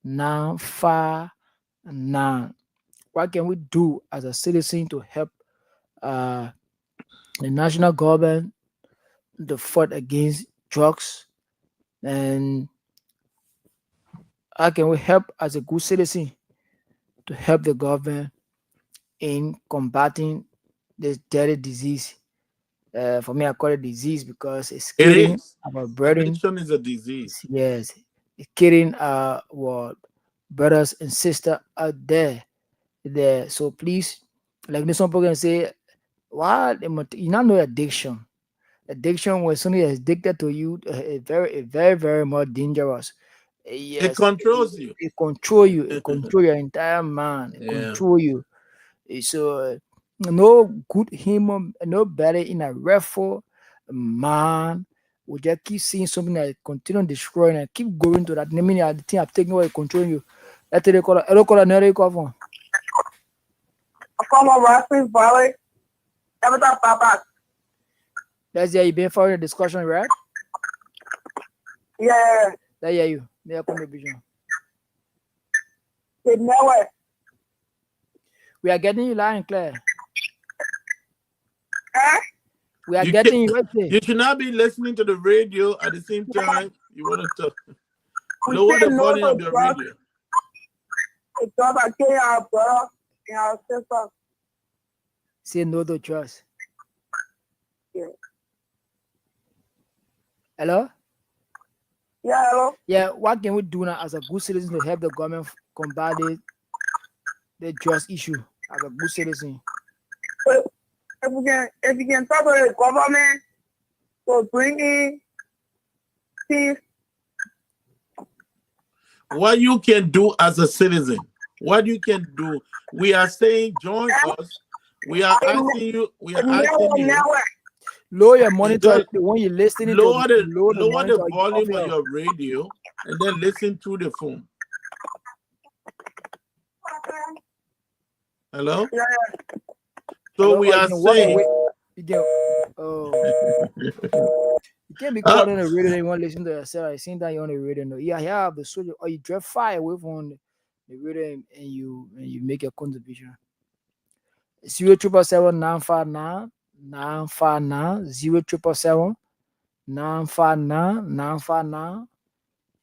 [SPEAKER 3] 959. What can we do as a citizen to help the national government to fight against drugs? And how can we help as a good citizen to help the government in combating this deadly disease? For me, I call it disease because it's killing our brethren.
[SPEAKER 2] Addiction is a disease.
[SPEAKER 3] Yes, it's killing our brothers and sisters out there. So please, like some people can say, why you not know addiction? Addiction, when somebody is addicted to you, very, very more dangerous. Yes,
[SPEAKER 2] It controls you.
[SPEAKER 3] It control you. It control your entire mind. It control you. So no good human, no better in a restful man. We just keep seeing something that continue destroying and keep going to that. I mean, the thing I'm taking away controlling you. That's the call. Hello, call another call phone.
[SPEAKER 6] From a Raspberry Valley. Papa.
[SPEAKER 3] That's you been following the discussion, right?
[SPEAKER 6] Yeah.
[SPEAKER 3] There you. There contribution.
[SPEAKER 6] Nowhere.
[SPEAKER 3] We are getting you loud and clear.
[SPEAKER 6] Huh?
[SPEAKER 3] We are
[SPEAKER 2] You
[SPEAKER 3] getting you.
[SPEAKER 2] can't-
[SPEAKER 3] Okay.
[SPEAKER 2] You should not be listening to the radio at the same time. You want to talk.
[SPEAKER 6] We
[SPEAKER 2] Lower
[SPEAKER 6] say
[SPEAKER 2] the
[SPEAKER 6] no
[SPEAKER 2] volume of
[SPEAKER 6] to
[SPEAKER 2] your
[SPEAKER 6] drugs.
[SPEAKER 2] radio.
[SPEAKER 6] We talk about killing our brother and our sister.
[SPEAKER 3] Say no to trust.
[SPEAKER 6] Yeah.
[SPEAKER 3] Hello?
[SPEAKER 6] Yeah, hello.
[SPEAKER 3] Yeah, what can we do now as a good citizen to help the government combat the drugs issue as a good citizen?
[SPEAKER 6] If we can talk to the government to bring in peace.
[SPEAKER 2] What you can do as a citizen, what you can do. We are saying join us. We are asking you. We are asking you.
[SPEAKER 3] Lower your monitor
[SPEAKER 2] Just
[SPEAKER 3] when you're listening
[SPEAKER 2] lower
[SPEAKER 3] to
[SPEAKER 2] the
[SPEAKER 3] monitor
[SPEAKER 2] volume
[SPEAKER 3] off
[SPEAKER 2] of your radio and then listen through the phone. Hello?
[SPEAKER 6] Yeah.
[SPEAKER 2] So
[SPEAKER 3] Hello,
[SPEAKER 2] we
[SPEAKER 3] or
[SPEAKER 2] are
[SPEAKER 3] you can walk
[SPEAKER 2] saying
[SPEAKER 3] away. You can't be caught on the radio and you want to listen to yourself. I seen that you're on the radio. No, yeah, have the soldier, or you drive far away from the radio and you make a contribution. 0777 959 959 0777 959 959.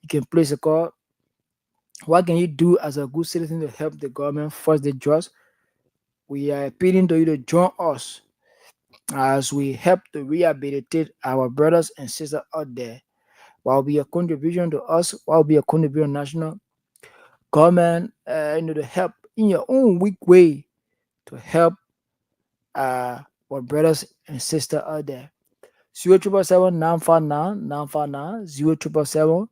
[SPEAKER 3] You can place a call. What can you do as a good citizen to help the government fight the drugs? We are appealing to you to join us as we help to rehabilitate our brothers and sisters out there. What will be a contribution to us? What will be a contribution national government? To help in your own weak way to help our brothers and sisters out there. 0777 959 959 0777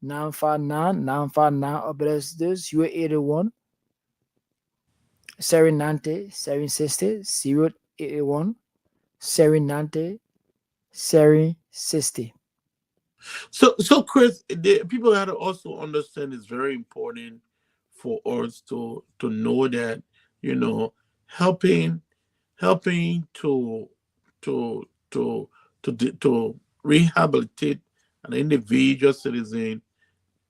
[SPEAKER 3] 959 959 or bless this 081 790 760 081 790 760.
[SPEAKER 2] so Chris, the people have to also understand it's very important for us to know that, you know, helping to rehabilitate an individual citizen,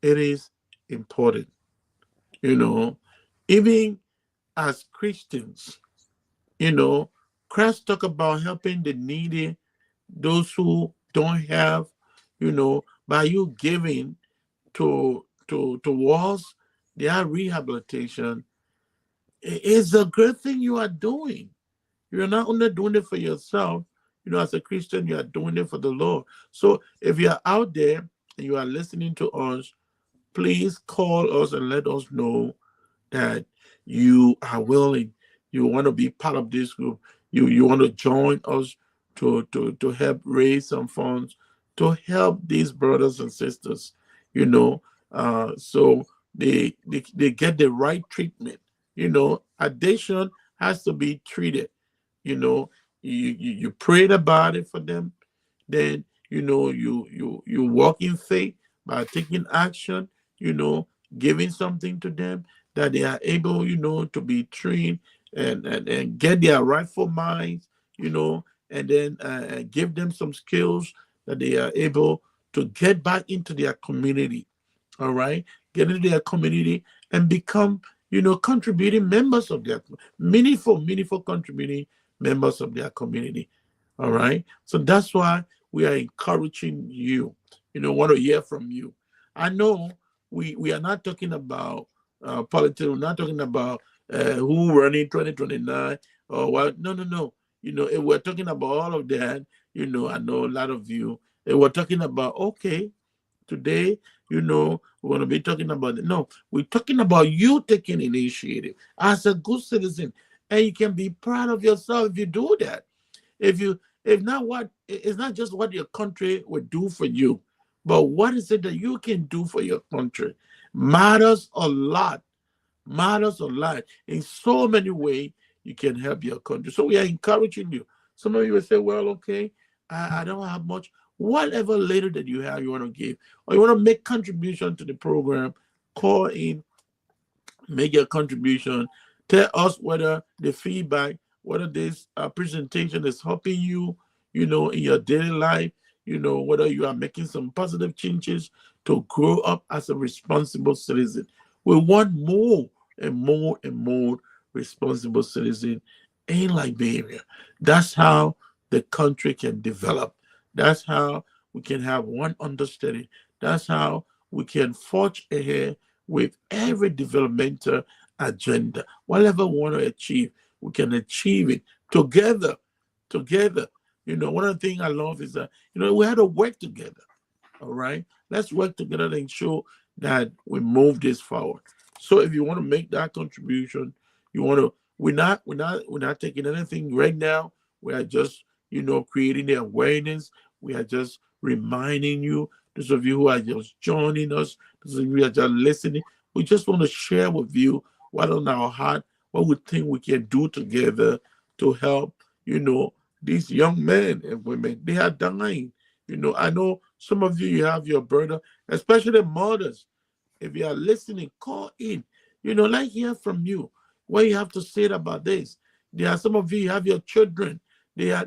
[SPEAKER 2] it is important. You know, even as Christians, you know, Christ talk about helping the needy, those who don't have, you know, by you giving towards their rehabilitation. It's a good thing you are doing. You're not only doing it for yourself, you know, as a Christian, you are doing it for the Lord. So if you are out there and you are listening to us, please call us and let us know that you are willing, you want to be part of this group, you want to join us to help raise some funds to help these brothers and sisters, you know, so they get the right treatment. You know, addiction has to be treated. You know, you prayed about it for them, then you know you walk in faith by taking action, you know, giving something to them that they are able, you know, to be trained and get their rightful minds, you know, and then give them some skills that they are able to get back into their community. All right, get into their community and become, you know, contributing members of their meaningful contributing members of their community. All right, so that's why we are encouraging you. You know, want to hear from you. I know we are not talking about politics. We're not talking about who running 2029 or what. No. You know, if we're talking about all of that, you know, I know a lot of you. If we're talking about, okay, today, you know, we're going to be talking about it. No, we're talking about you taking initiative as a good citizen, and you can be proud of yourself if you do that. If not, what it's not just what your country would do for you, but what is it that you can do for your country matters a lot. Matters a lot in so many ways. You can help your country. So we are encouraging you. Some of you will say, well, okay, I don't have much. Whatever little that you have, you want to give, or you want to make contribution to the program, call in, make your contribution. Tell us whether the feedback, whether this presentation is helping you, you know, in your daily life, you know, whether you are making some positive changes to grow up as a responsible citizen. We want more and more and more responsible citizens in Liberia. That's how the country can develop. That's how we can have one understanding. That's how we can forge ahead with every developmental agenda. Whatever we want to achieve, we can achieve it together. Together. One of the things I love is that, we had to work together. All right. Let's work together and ensure that we move this forward. So if you want to make that contribution, we're not taking anything right now. We are just, creating the awareness. We are just reminding you, those of you who are just joining us, those of you who are just listening, we just want to share with you what on our heart, what we think we can do together to help, these young men and women. They are dying. I know some of you have your brother, especially mothers. If you are listening, call in. Let's hear from you. What you have to say about this. There are some of you have your children. They are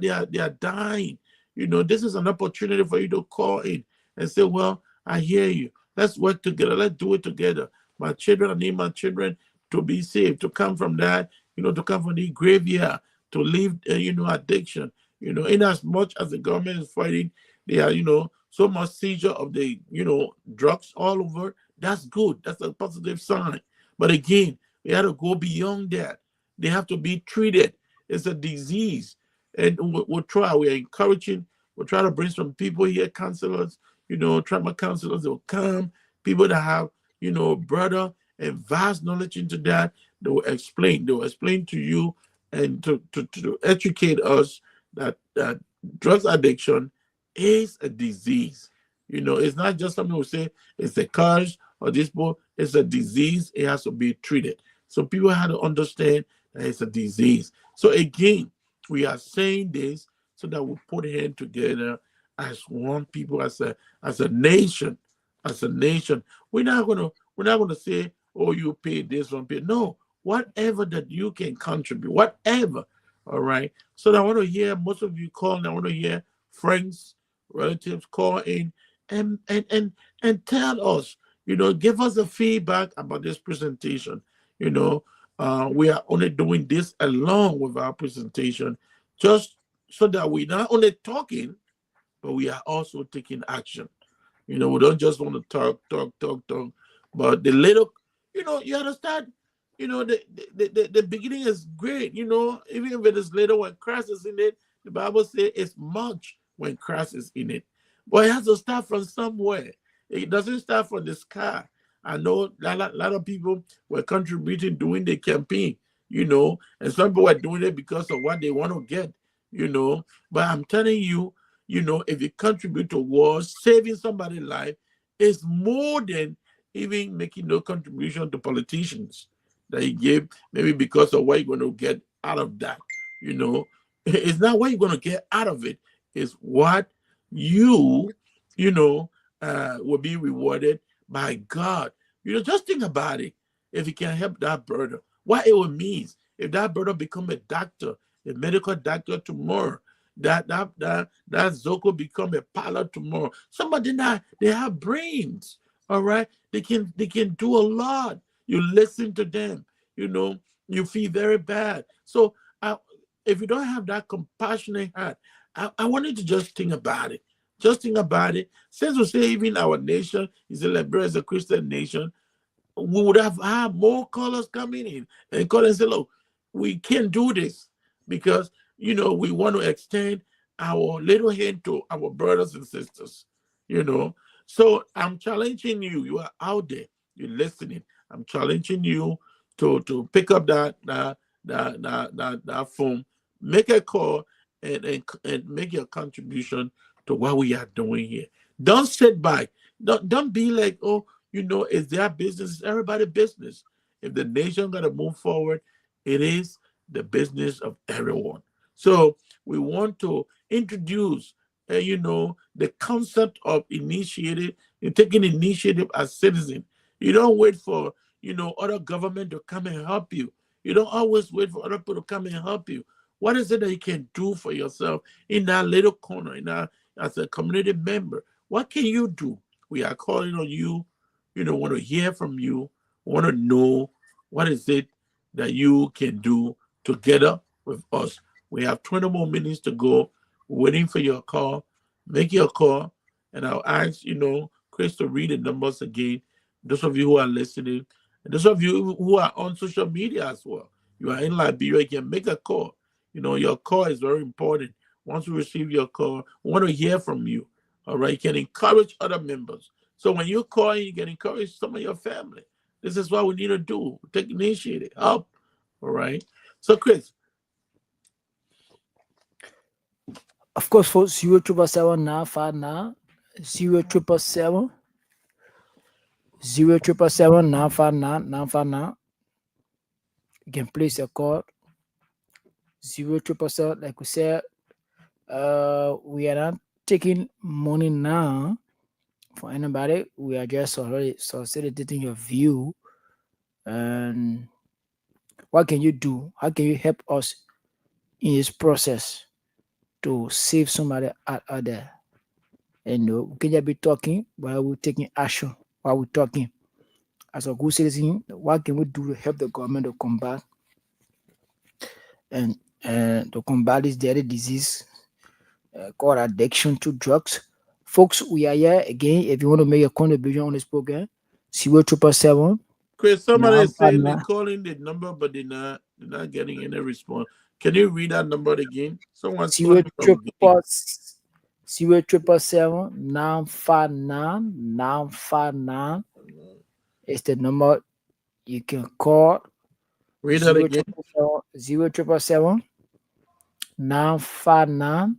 [SPEAKER 2] dying. This is an opportunity for you to call in and say, well, I hear you. Let's work together. Let's do it together. My children, I need my children to be saved, to come from that, to come from the graveyard, to leave, addiction. In as much as the government is fighting, there are, so much seizure of the, drugs all over. That's good. That's a positive sign. But again, we have to go beyond that. They have to be treated. It's a disease. And we'll try. We're encouraging. We'll try to bring some people here, counselors, trauma counselors that will come, people that have, brother and vast knowledge into that. They will explain. They will explain to you and to educate us that drugs addiction is a disease. It's not just something we say it's a curse or this boy. It's a disease. It has to be treated. So people have to understand that it's a disease. So again, we are saying this so that we put hands together as one people, as a nation, We're not gonna say, oh, you pay this one, pay. No, whatever that you can contribute, whatever. All right. So I want to hear most of you call, and I want to hear friends, relatives call in and tell us, give us a feedback about this presentation. We are only doing this along with our presentation, just so that we're not only talking, but we are also taking action. We don't just want to talk, but the little, you understand, the beginning is great, even if it is little when Christ is in it, the Bible says it's much when Christ is in it. But it has to start from somewhere. It doesn't start from the sky. I know a lot of people were contributing during the campaign, and some people were doing it because of what they want to get, But I'm telling you, if you contribute towards saving somebody's life, it's more than even making no contribution to politicians that you give, maybe because of what you're going to get out of that. It's not what you're going to get out of it. It's what you will be rewarded by God. Just think about it. If you can help that brother, what it will mean if that brother become a doctor, a medical doctor tomorrow, that Zoko become a pilot tomorrow. Somebody that they have brains, all right? They can do a lot. You listen to them, you feel very bad. So if you don't have that compassionate heart, I want you to just think about it. Just think about it. Since we say even our nation is a Christian nation, we would have had more callers coming in and call and say, look, we can't do this because, we want to extend our little hand to our brothers and sisters, So I'm challenging you. You are out there. You're listening. I'm challenging you to pick up that phone, make a call, and make your contribution to what we are doing here. Don't sit back. Don't be like, oh, it's their business, it's everybody's business. If the nation got to move forward, it is the business of everyone. So we want to introduce, the concept of initiative. You're taking initiative as citizen. You don't wait for, other government to come and help you. You don't always wait for other people to come and help you. What is it that you can do for yourself in that little corner, as a community member? What can you do? We are calling on you, want to hear from you, want to know what is it that you can do together with us. We have 20 more minutes to go. waiting for your call. Make your call, and I'll ask, Chris to read the numbers again. Those of you who are listening, and those of you who are on social media as well, you are in Liberia, you can make a call. Your call is very important. Once you receive your call, we want to hear from you. All right, you can encourage other members. So when you call, you can encourage some of your family. This is what we need to do. Take initiative, help. All right. So, Chris.
[SPEAKER 3] Of course, for 0777 959 0777 0777 959 959. You can place a call 0777. Like we said, we are not taking money now for anybody. We are just already facilitating your view. And what can you do? How can you help us in this process to save somebody out there? And we can just be talking while we're taking action, while we're talking. As a good citizen, what can we do to help the government to combat and to combat this deadly disease called addiction to drugs? Folks, we are here again. If you want to make a contribution on this program, 0777.
[SPEAKER 2] Chris, somebody is saying they're calling the number, but they're not getting any response. Can you read that number again? Someone's calling from
[SPEAKER 3] 0777 959 959 is the number you can call.
[SPEAKER 2] Read that again.
[SPEAKER 3] 0777 959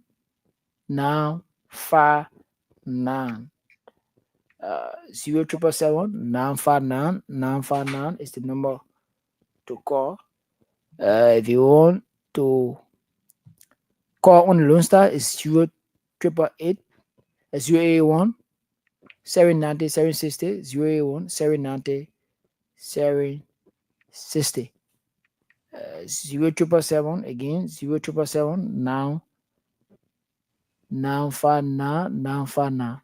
[SPEAKER 3] 959. 0777 959 959 is the number to call. If you want to call on the Lone Star, it's 0888 081 790 760 081 790 760. 0777 again 0777 959 959.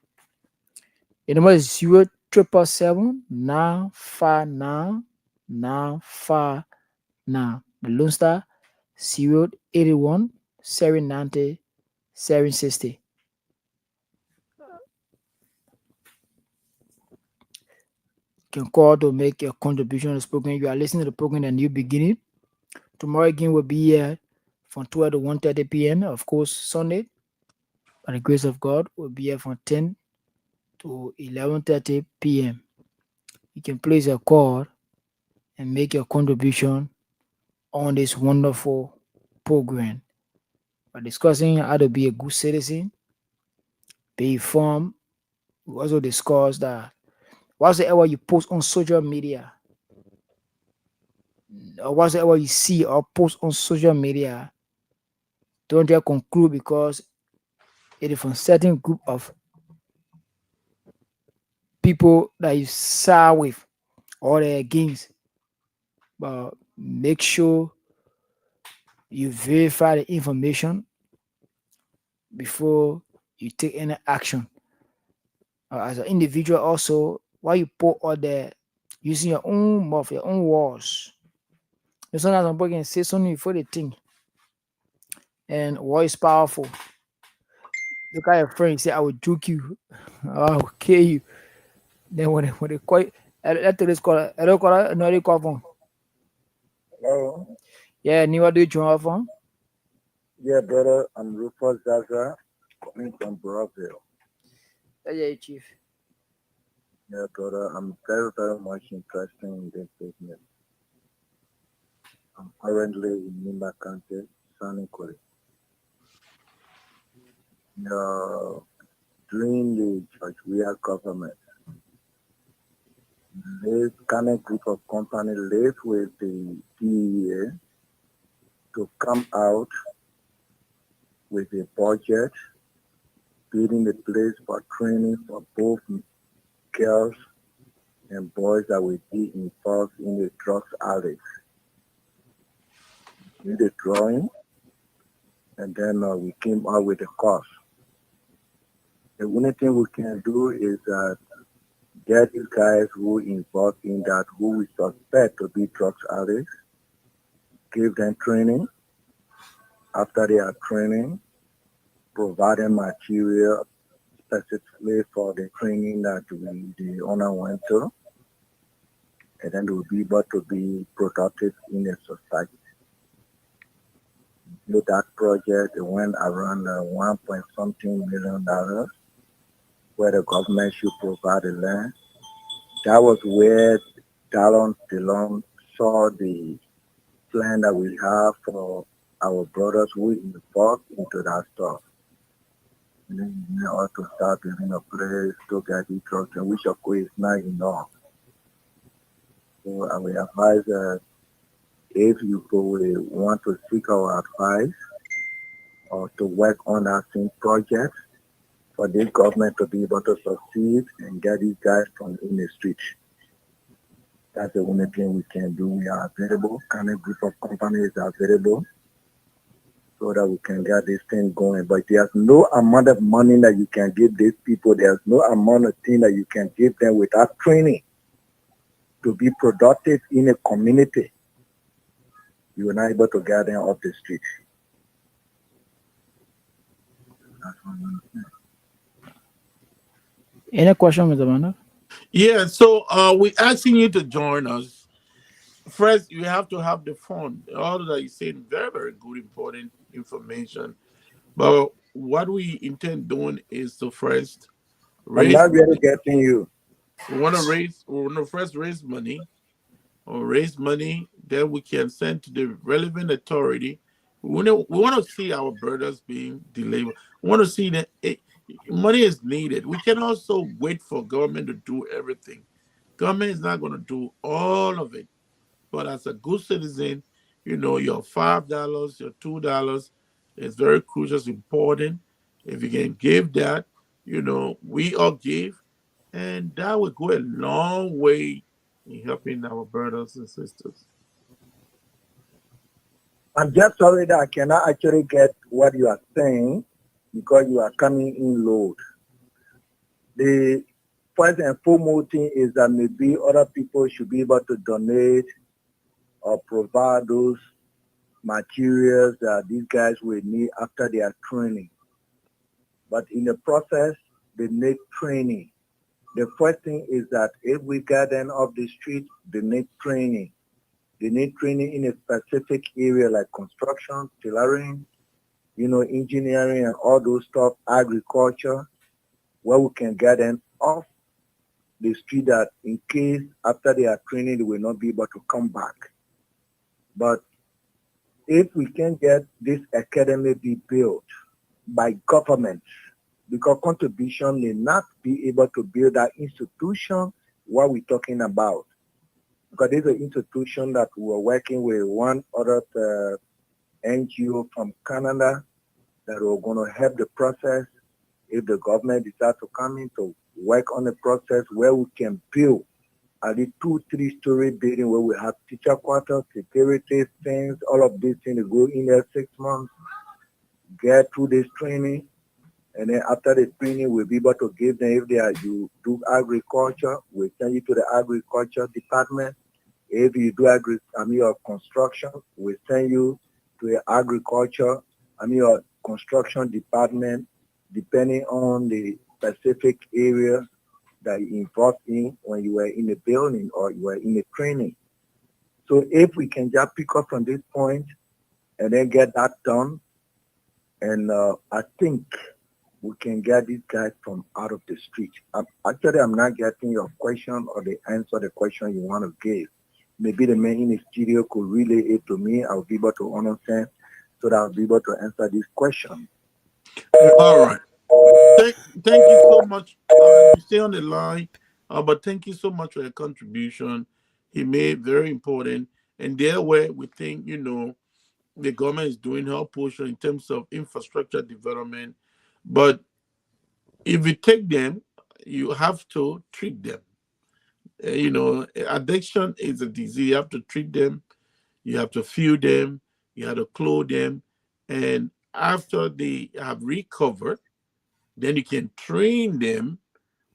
[SPEAKER 3] The number is 0777 959 959. The Lone Star 081 790 760. You can call to make a contribution to this program. You are listening to the program A New Beginning. Tomorrow again will be here from 12 to 1:30 p.m. Of course, Sunday, by the grace of God, will be here from 10 to 11:30 p.m. You can place a call and make your contribution on this wonderful program. We're discussing how to be a good citizen, be informed. We also discuss that whatsoever you post on social media, or whatsoever you see or post on social media, don't just conclude because it is from certain group of people that you side with or they're against. But make sure you verify the information before you take any action. As an individual also, while you put out there using your own mouth, your own words, sometimes some people can say something before they think. And what is powerful? Look at your friend, say, I will juke you, I will kill you. Then when they call you, let's take this call. Hello, caller, no, call phone.
[SPEAKER 5] Hello.
[SPEAKER 3] Yeah, what do you join phone?
[SPEAKER 5] Yeah, brother, I'm Rufus Zaza, coming from Brazil.
[SPEAKER 3] Yeah, Chief.
[SPEAKER 5] Yeah, brother, I'm very, very much interested in this business. I'm currently in Nimba County, San Nicolas. During the George Weah government, this kind of group of companies live with the DEA to come out with a budget, building a place for training for both girls and boys that will be involved in the drugs alleys. In the drawing, and then we came out with a course. The only thing we can do is get these guys who involved in that, who we suspect to be drugs addicts, give them training. After they are training, providing material specifically for the training that the owner went to, and then they will be able to be productive in a society. With that project, it went around $1.something million, where the government should provide the land. That was where Talon Delon saw the plan that we have for our brothers who involved into that stuff. And then we ought to start building a place to get instruction, which of course is not enough. So I will advise that if you want to seek our advice or to work on that same project for this government to be able to succeed and get these guys from in the street. That's the only thing we can do. We are available, kind of group of companies are available so that we can get this thing going. But there's no amount of money that you can give these people. There's no amount of thing that you can give them without training to be productive in a community. You are not able to get them off the street. That's what I'm going to say.
[SPEAKER 3] Any question, Mr. Manuel?
[SPEAKER 2] Yeah, so we're asking you to join us. First, you have to have the phone. All that you saying, very, very good, important information. But what we intend doing is to first
[SPEAKER 5] I'm
[SPEAKER 2] raise
[SPEAKER 5] not really
[SPEAKER 2] money.
[SPEAKER 5] getting you.
[SPEAKER 2] We want to first raise money, then we can send to the relevant authority. We want to see our brothers being delayed. We want to see that money is needed. We can also wait for government to do everything. Government is not going to do all of it. But as a good citizen, your $5, your $2 is very crucial, it's important. If you can give that, we all give, and that will go a long way in helping our brothers and sisters.
[SPEAKER 5] I'm just sorry that I cannot actually get what you are saying because you are coming in low. The first and foremost thing is that maybe other people should be able to donate or provide those materials that these guys will need after their training. But in the process, they need training. The first thing is that if we get them off the street, they need training. They need training in a specific area like construction, tailoring, engineering and all those stuff, agriculture, where we can get them off the street that in case after their training, they will not be able to come back. But if we can get this academy be built by government, because contribution may not be able to build that institution, what we're talking about. Because there's an institution that we're working with one other NGO from Canada that we're going to help the process if the government decides to come in to work on the process where we can build at least 2-3-story building where we have teacher quarters, security things, all of these things go in there 6 months, get through this training, and then after the training, we'll be able to give them, if you do agriculture, we'll send you to the agriculture department. If you do construction, we'll send you to the agriculture, your construction department, depending on the specific area that you're involved in when you were in the building or you were in the training. So if we can just pick up from this point and then get that done, and I think we can get these guys from out of the street. Actually, I'm not getting your question or the answer the question you want to give. Maybe the man in the studio could relay it to me. I'll be able to understand so that I'll be able to answer this question.
[SPEAKER 2] All right. Thank you so much. You stay on the line, but thank you so much for your contribution. He made very important. And there where we think, the government is doing her portion in terms of infrastructure development. But if you take them, you have to treat them. Addiction is a disease. You have to treat them. You have to feed them. You have to clothe them. And after they have recovered, then you can train them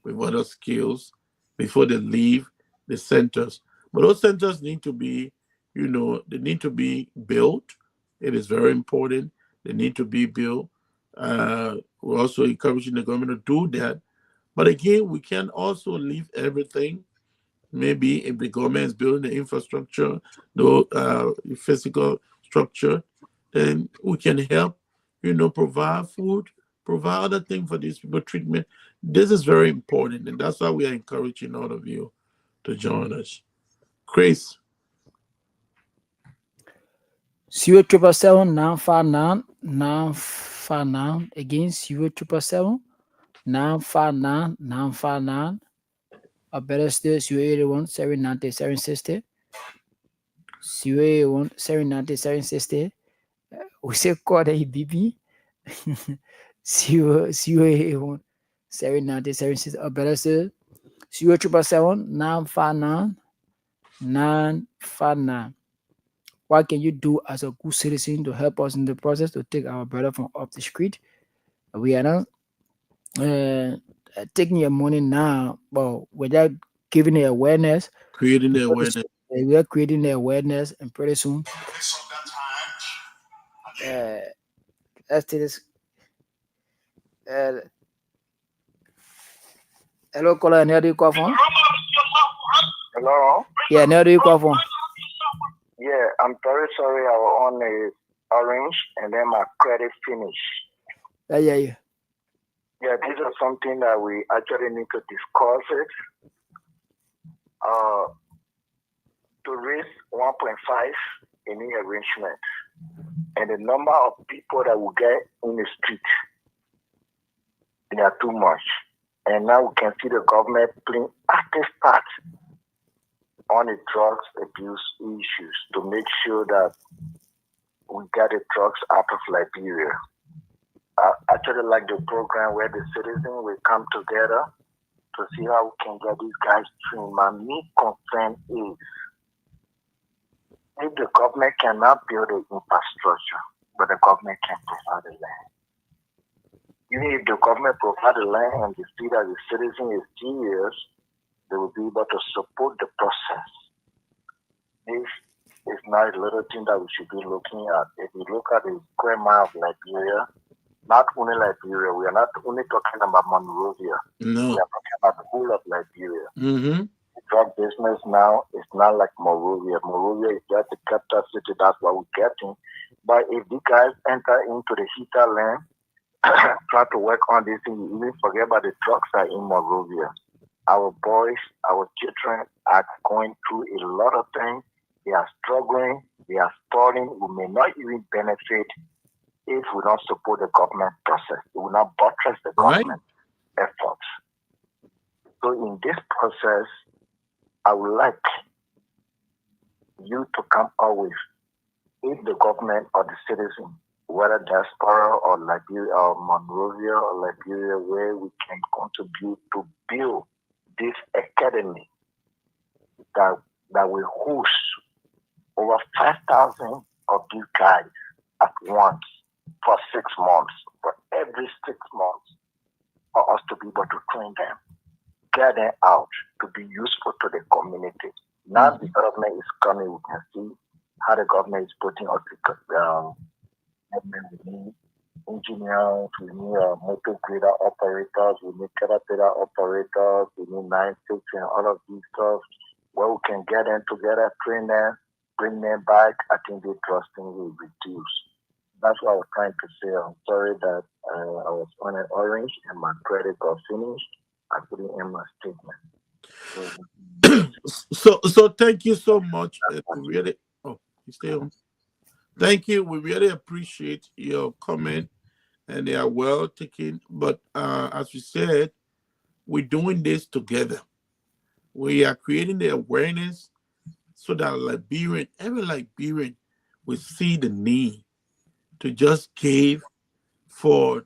[SPEAKER 2] with other skills before they leave the centers. But those centers need to be, they need to be built. It is very important. They need to be built We're also encouraging the government to do that. But again, we can also leave everything. Maybe if the government is building the infrastructure, the physical structure, then we can help, provide food, provide other things for these people, treatment. This is very important, and that's why we are encouraging all of you to join us. Chris.
[SPEAKER 3] 0777 959 959. Again, 0777 959 959. Or better still, 081 790 760. 081 790 760. We say call the BB. 081 790 760. Or better still, 0777 959 959. What can you do as a good citizen to help us in the process to take our brother from off the street? We are not taking your money now, but without giving the awareness.
[SPEAKER 2] Creating the awareness.
[SPEAKER 3] We are creating the awareness, and pretty soon, let's take this. Hello, caller. Where do you call from?
[SPEAKER 7] Hello?
[SPEAKER 3] Yeah, where do you call from?
[SPEAKER 7] Yeah, I'm very sorry I was on a orange and then my credit finished.
[SPEAKER 3] Yeah.
[SPEAKER 7] Yeah, this is something that we actually need to discuss it. To raise 1.5 in the arrangement and the number of people that will get in the street, they are too much. And now we can see the government playing active part on the drugs abuse issues to make sure that we get the drugs out of Liberia. I actually like the program where the citizens will come together to see how we can get these guys trained. My main concern is if the government cannot build the infrastructure, but the government can provide the land. Even if the government provide the land and they see that the citizen is serious, they will be able to support the process. This is not a little thing that we should be looking at. If you look at the square mile of Liberia, not only Liberia, we are not only talking about Monrovia.
[SPEAKER 2] No.
[SPEAKER 7] We are talking about the whole of Liberia.
[SPEAKER 2] Mm-hmm.
[SPEAKER 7] The drug business now is not like Monrovia. Monrovia is just the capital city. That's what we're getting. But if the guys enter into the heater land, try to work on this thing, you even forget about the drugs that are in Monrovia. Our boys, our children are going through a lot of things. They are struggling. They are stalling. We may not even benefit if we don't support the government process. We will not buttress the government efforts. So in this process, I would like you to come up with, if the government or the citizen, whether diaspora or Liberia or Monrovia or Liberia, where we can contribute to build this academy that will host over 5,000 of these guys at once for 6 months, for every 6 months, for us to be able to train them, get them out to be useful to the community. Now the government is coming, we can see how the government is putting us together. We need engineers, we need motor grader operators, we need caterpillar operators, we need 9-6 and all of these stuff. Where we can get them together, train them, bring them back, I think the trusting will reduce. That's what I was trying to say. I'm sorry that I was on an orange and my credit got finished. I couldn't end my statement.
[SPEAKER 2] So thank you so much. Really, you stay on. Thank you. We really appreciate your comment, and they are well taken. But as we said, we're doing this together. We are creating the awareness so that every Liberian will see the need to just give for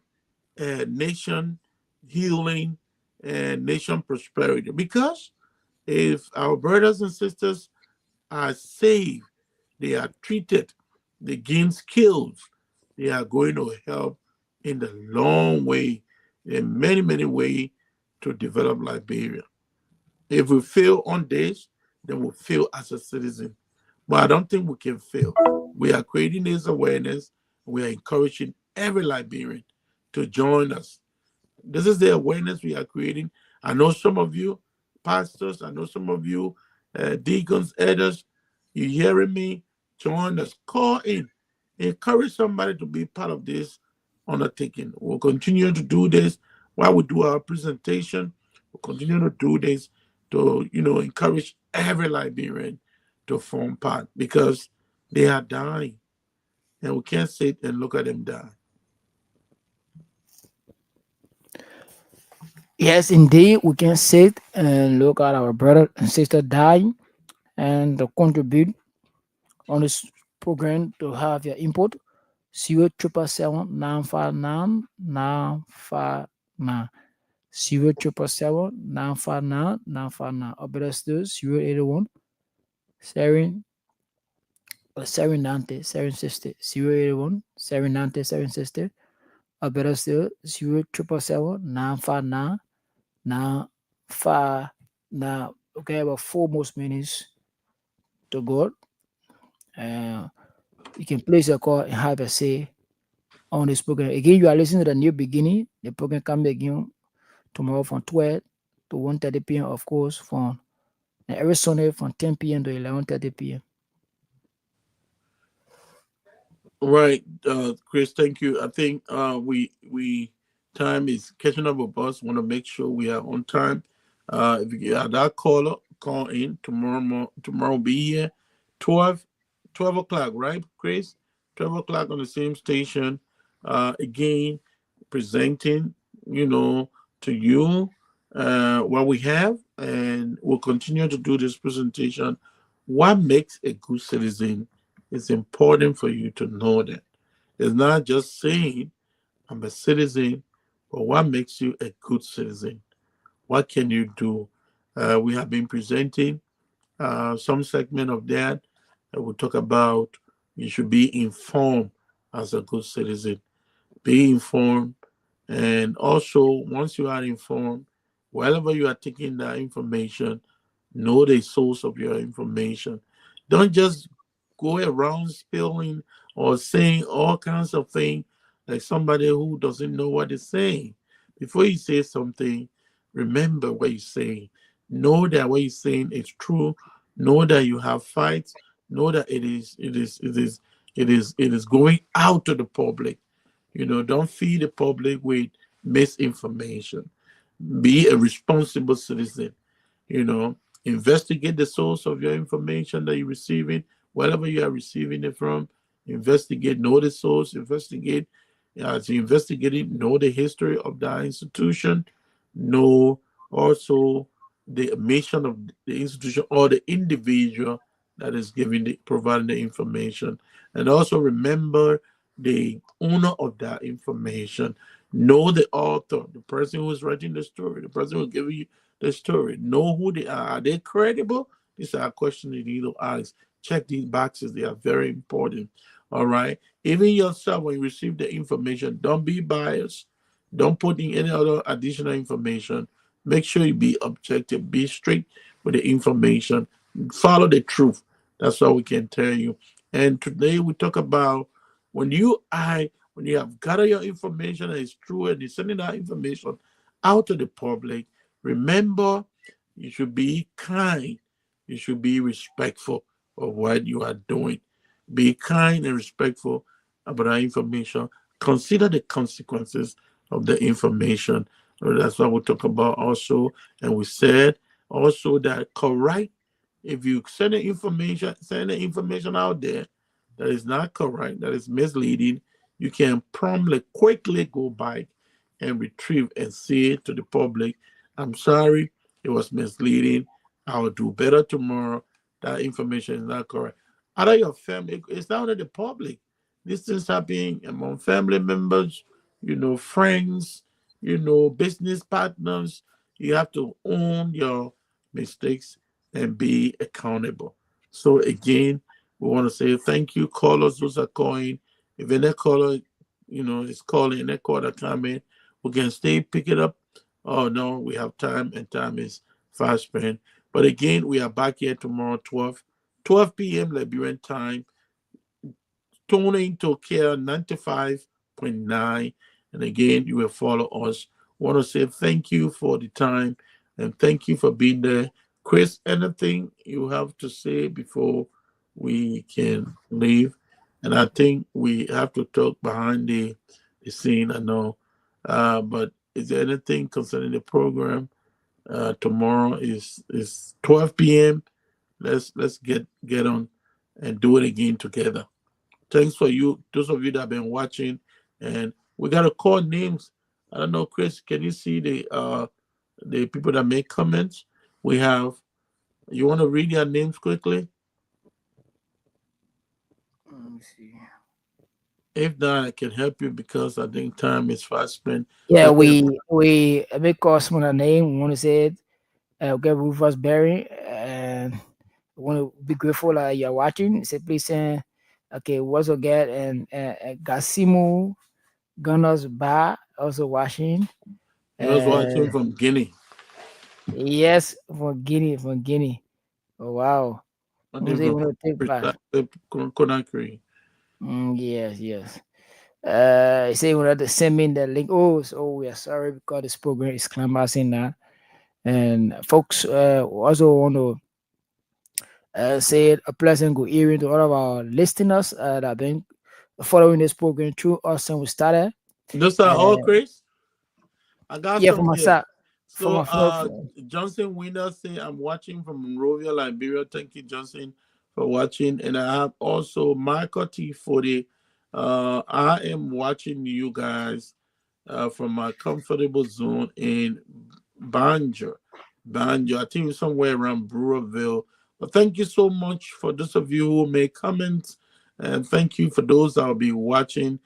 [SPEAKER 2] nation healing and nation prosperity. Because if our brothers and sisters are saved, they are treated, they gain skills, they are going to help in the long way, in many, many ways, to develop Liberia. If we fail on this, then we'll fail as a citizen. But I don't think we can fail. We are creating this awareness. We are encouraging every Liberian to join us. This is the awareness we are creating. I know some of you pastors, I know some of you deacons, elders, you hearing me? Join us. Call in. Encourage somebody to be part of this undertaking. We'll continue to do this while we do our presentation. We'll continue to do this to, encourage every Liberian to form part, because they are dying and we can't sit and look at them die.
[SPEAKER 3] Yes, indeed, we can sit and look at our brother and sister dying and to contribute on this program to have your input. 077-959-959. 077-959-959. Or better still, 081 790 760. 081 790 760. Or better still, 077-959-959. Okay, about 4 more minutes to go. You can place your call and have a say on this program. Again, you are listening to the New Beginning. The program comes again tomorrow from 12 to 1:30 p.m. Of course, and every Sunday from 10 p.m. to 11:30 p.m.
[SPEAKER 2] Right, Chris. Thank you. I think we time is catching up with us. Want to make sure we are on time. If you get that caller, call in tomorrow. Tomorrow be here, 12 o'clock, right, Chris? 12 o'clock on the same station. Again, presenting, to you what we have, and we'll continue to do this presentation. What makes a good citizen? It's important for you to know that. It's not just saying, I'm a citizen, but what makes you a good citizen? What can you do? We have been presenting some segment of that. We'll talk about you should be informed as a good citizen. Be informed. And also, once you are informed, wherever you are taking that information, know the source of your information. Don't just go around spilling or saying all kinds of things like somebody who doesn't know what they're saying. Before you say something, remember what you're saying. Know that what you're saying is true. Know that you have fights. Know that it is going out to the public. Don't feed the public with misinformation. Be a responsible citizen. Investigate the source of your information that you're receiving, wherever you are receiving it from. Investigate, know the source, investigate. As you investigate it, know the history of that institution, know also the mission of the institution or the individual that is providing the information. And also remember the owner of that information. Know the author, the person who is writing the story, the person who is giving you the story. Know who they are. Are they credible? These are questions you need to ask. Check these boxes. They are very important. All right. Even yourself, when you receive the information, don't be biased. Don't put in any other additional information. Make sure you be objective. Be straight with the information. Follow the truth. That's all we can tell you. And today we talk about when you have gathered your information and it's true and you're sending that information out to the public, remember, you should be kind. You should be respectful of what you are doing. Be kind and respectful about that information. Consider the consequences of the information. That's what we talk about also. And we said also that correct, if you send the information out there that is not correct, that is misleading, you can promptly, quickly go back and retrieve and say to the public, I'm sorry, it was misleading. I will do better tomorrow. That information is not correct. Out of your family, it's not only the public. This things happening among family members, friends, business partners. You have to own your mistakes and be accountable. So again, we want to say thank you, callers, those are calling. If any caller, is calling and that caller coming, we can stay, pick it up. Oh no, we have time and time is fast spent. But again, we are back here tomorrow, 12 p.m. Liberian time. Tune in to Care 95.9 And again, you will follow us. Want to say thank you for the time and thank you for being there. Chris, anything you have to say before we can leave? And I think we have to talk behind the scene, I know. But is there anything concerning the program? Tomorrow is 12 p.m. Let's get on and do it again together. Thanks for you, those of you that have been watching, and we gotta call names. I don't know, Chris, can you see the people that make comments? We have. You want to read their names quickly?
[SPEAKER 3] Let me see.
[SPEAKER 2] If not, I can help you because I think time is fast spent.
[SPEAKER 3] Yeah,
[SPEAKER 2] Okay.
[SPEAKER 3] we make call someone a name. We want to say it. Get Rufus Berry, and we want to be grateful that you're watching. Say please send. Okay, we also get and Gasimu Gunners Bar also watching.
[SPEAKER 2] He was watching from Guinea.
[SPEAKER 3] Yes, from Guinea. Oh wow.
[SPEAKER 2] I
[SPEAKER 3] We
[SPEAKER 2] think
[SPEAKER 3] say we
[SPEAKER 2] from
[SPEAKER 3] want to take back.
[SPEAKER 2] Conakry.
[SPEAKER 3] Yes. He say we have to send me the link. Oh, so we are sorry because this program is climaxing now. And folks also want to say a pleasant good evening to all of our listeners that have been following this program through us since we started.
[SPEAKER 2] Those are all, Chris? I got
[SPEAKER 3] Yeah,
[SPEAKER 2] some
[SPEAKER 3] from my
[SPEAKER 2] here.
[SPEAKER 3] side.
[SPEAKER 2] So
[SPEAKER 3] From
[SPEAKER 2] Johnson Winner say I'm watching from Monrovia, Liberia. Thank you, Johnson, for watching. And I have also Michael T40. I am watching you guys from my comfortable zone in Banjo. I think it's somewhere around Brewerville. But thank you so much for those of you who make comments. And thank you for those that will be watching.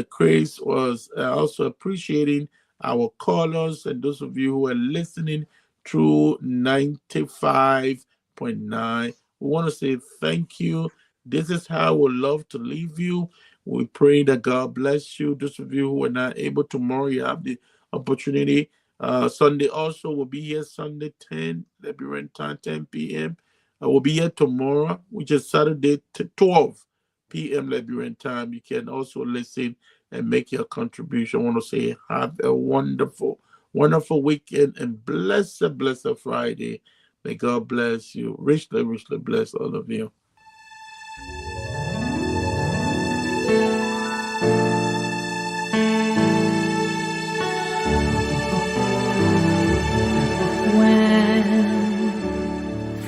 [SPEAKER 2] Chris was also appreciating our callers and those of you who are listening through 95.9. We want to say thank you. This is how we love to leave you. We pray that God bless you. Those of you who are not able tomorrow, you have the opportunity. Sunday also will be here Sunday 10 Liberian time 10 p.m. We'll be here tomorrow, which is Saturday 12 p.m. Liberian time. You can also listen and make your contribution. I want to say have a wonderful weekend and blessed Friday. May God bless you. Richly bless all of you.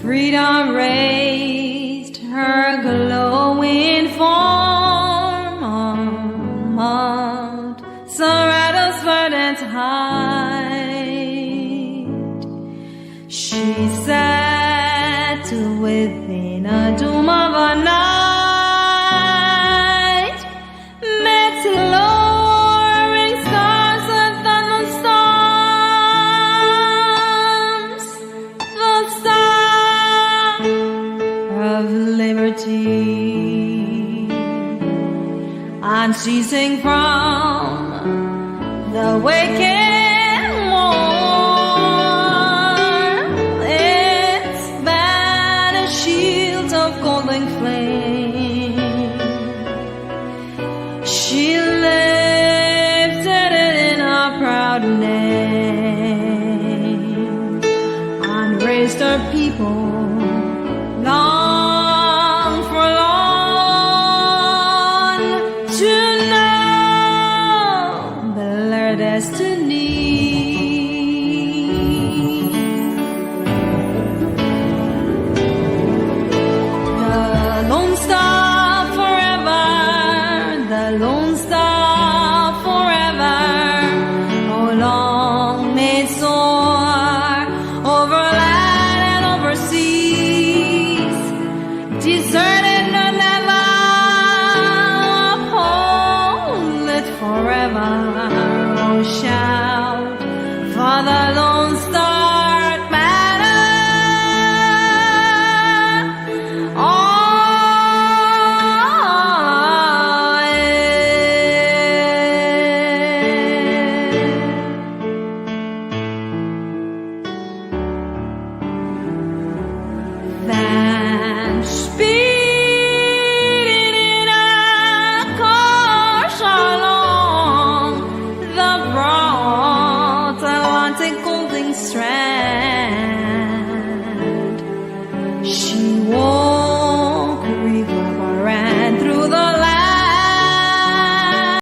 [SPEAKER 1] Freedom raised her glowing form on Mount Sorato's verdant height. She sat within a dome of a night, met lowering stars and thunderstorms, the star of liberty, unceasing from the waking morn, its banner shield of golden flame. She lifted it in her proud name and raised her people long forlorn to know their destiny. The Lone Star forever, the Lone Star forever, oh long may it soar over land and over seas, deserted nor never, uphold it forever. Oh, shout for the Lone Star banner. Oh, Van speeding in a course along golden strand.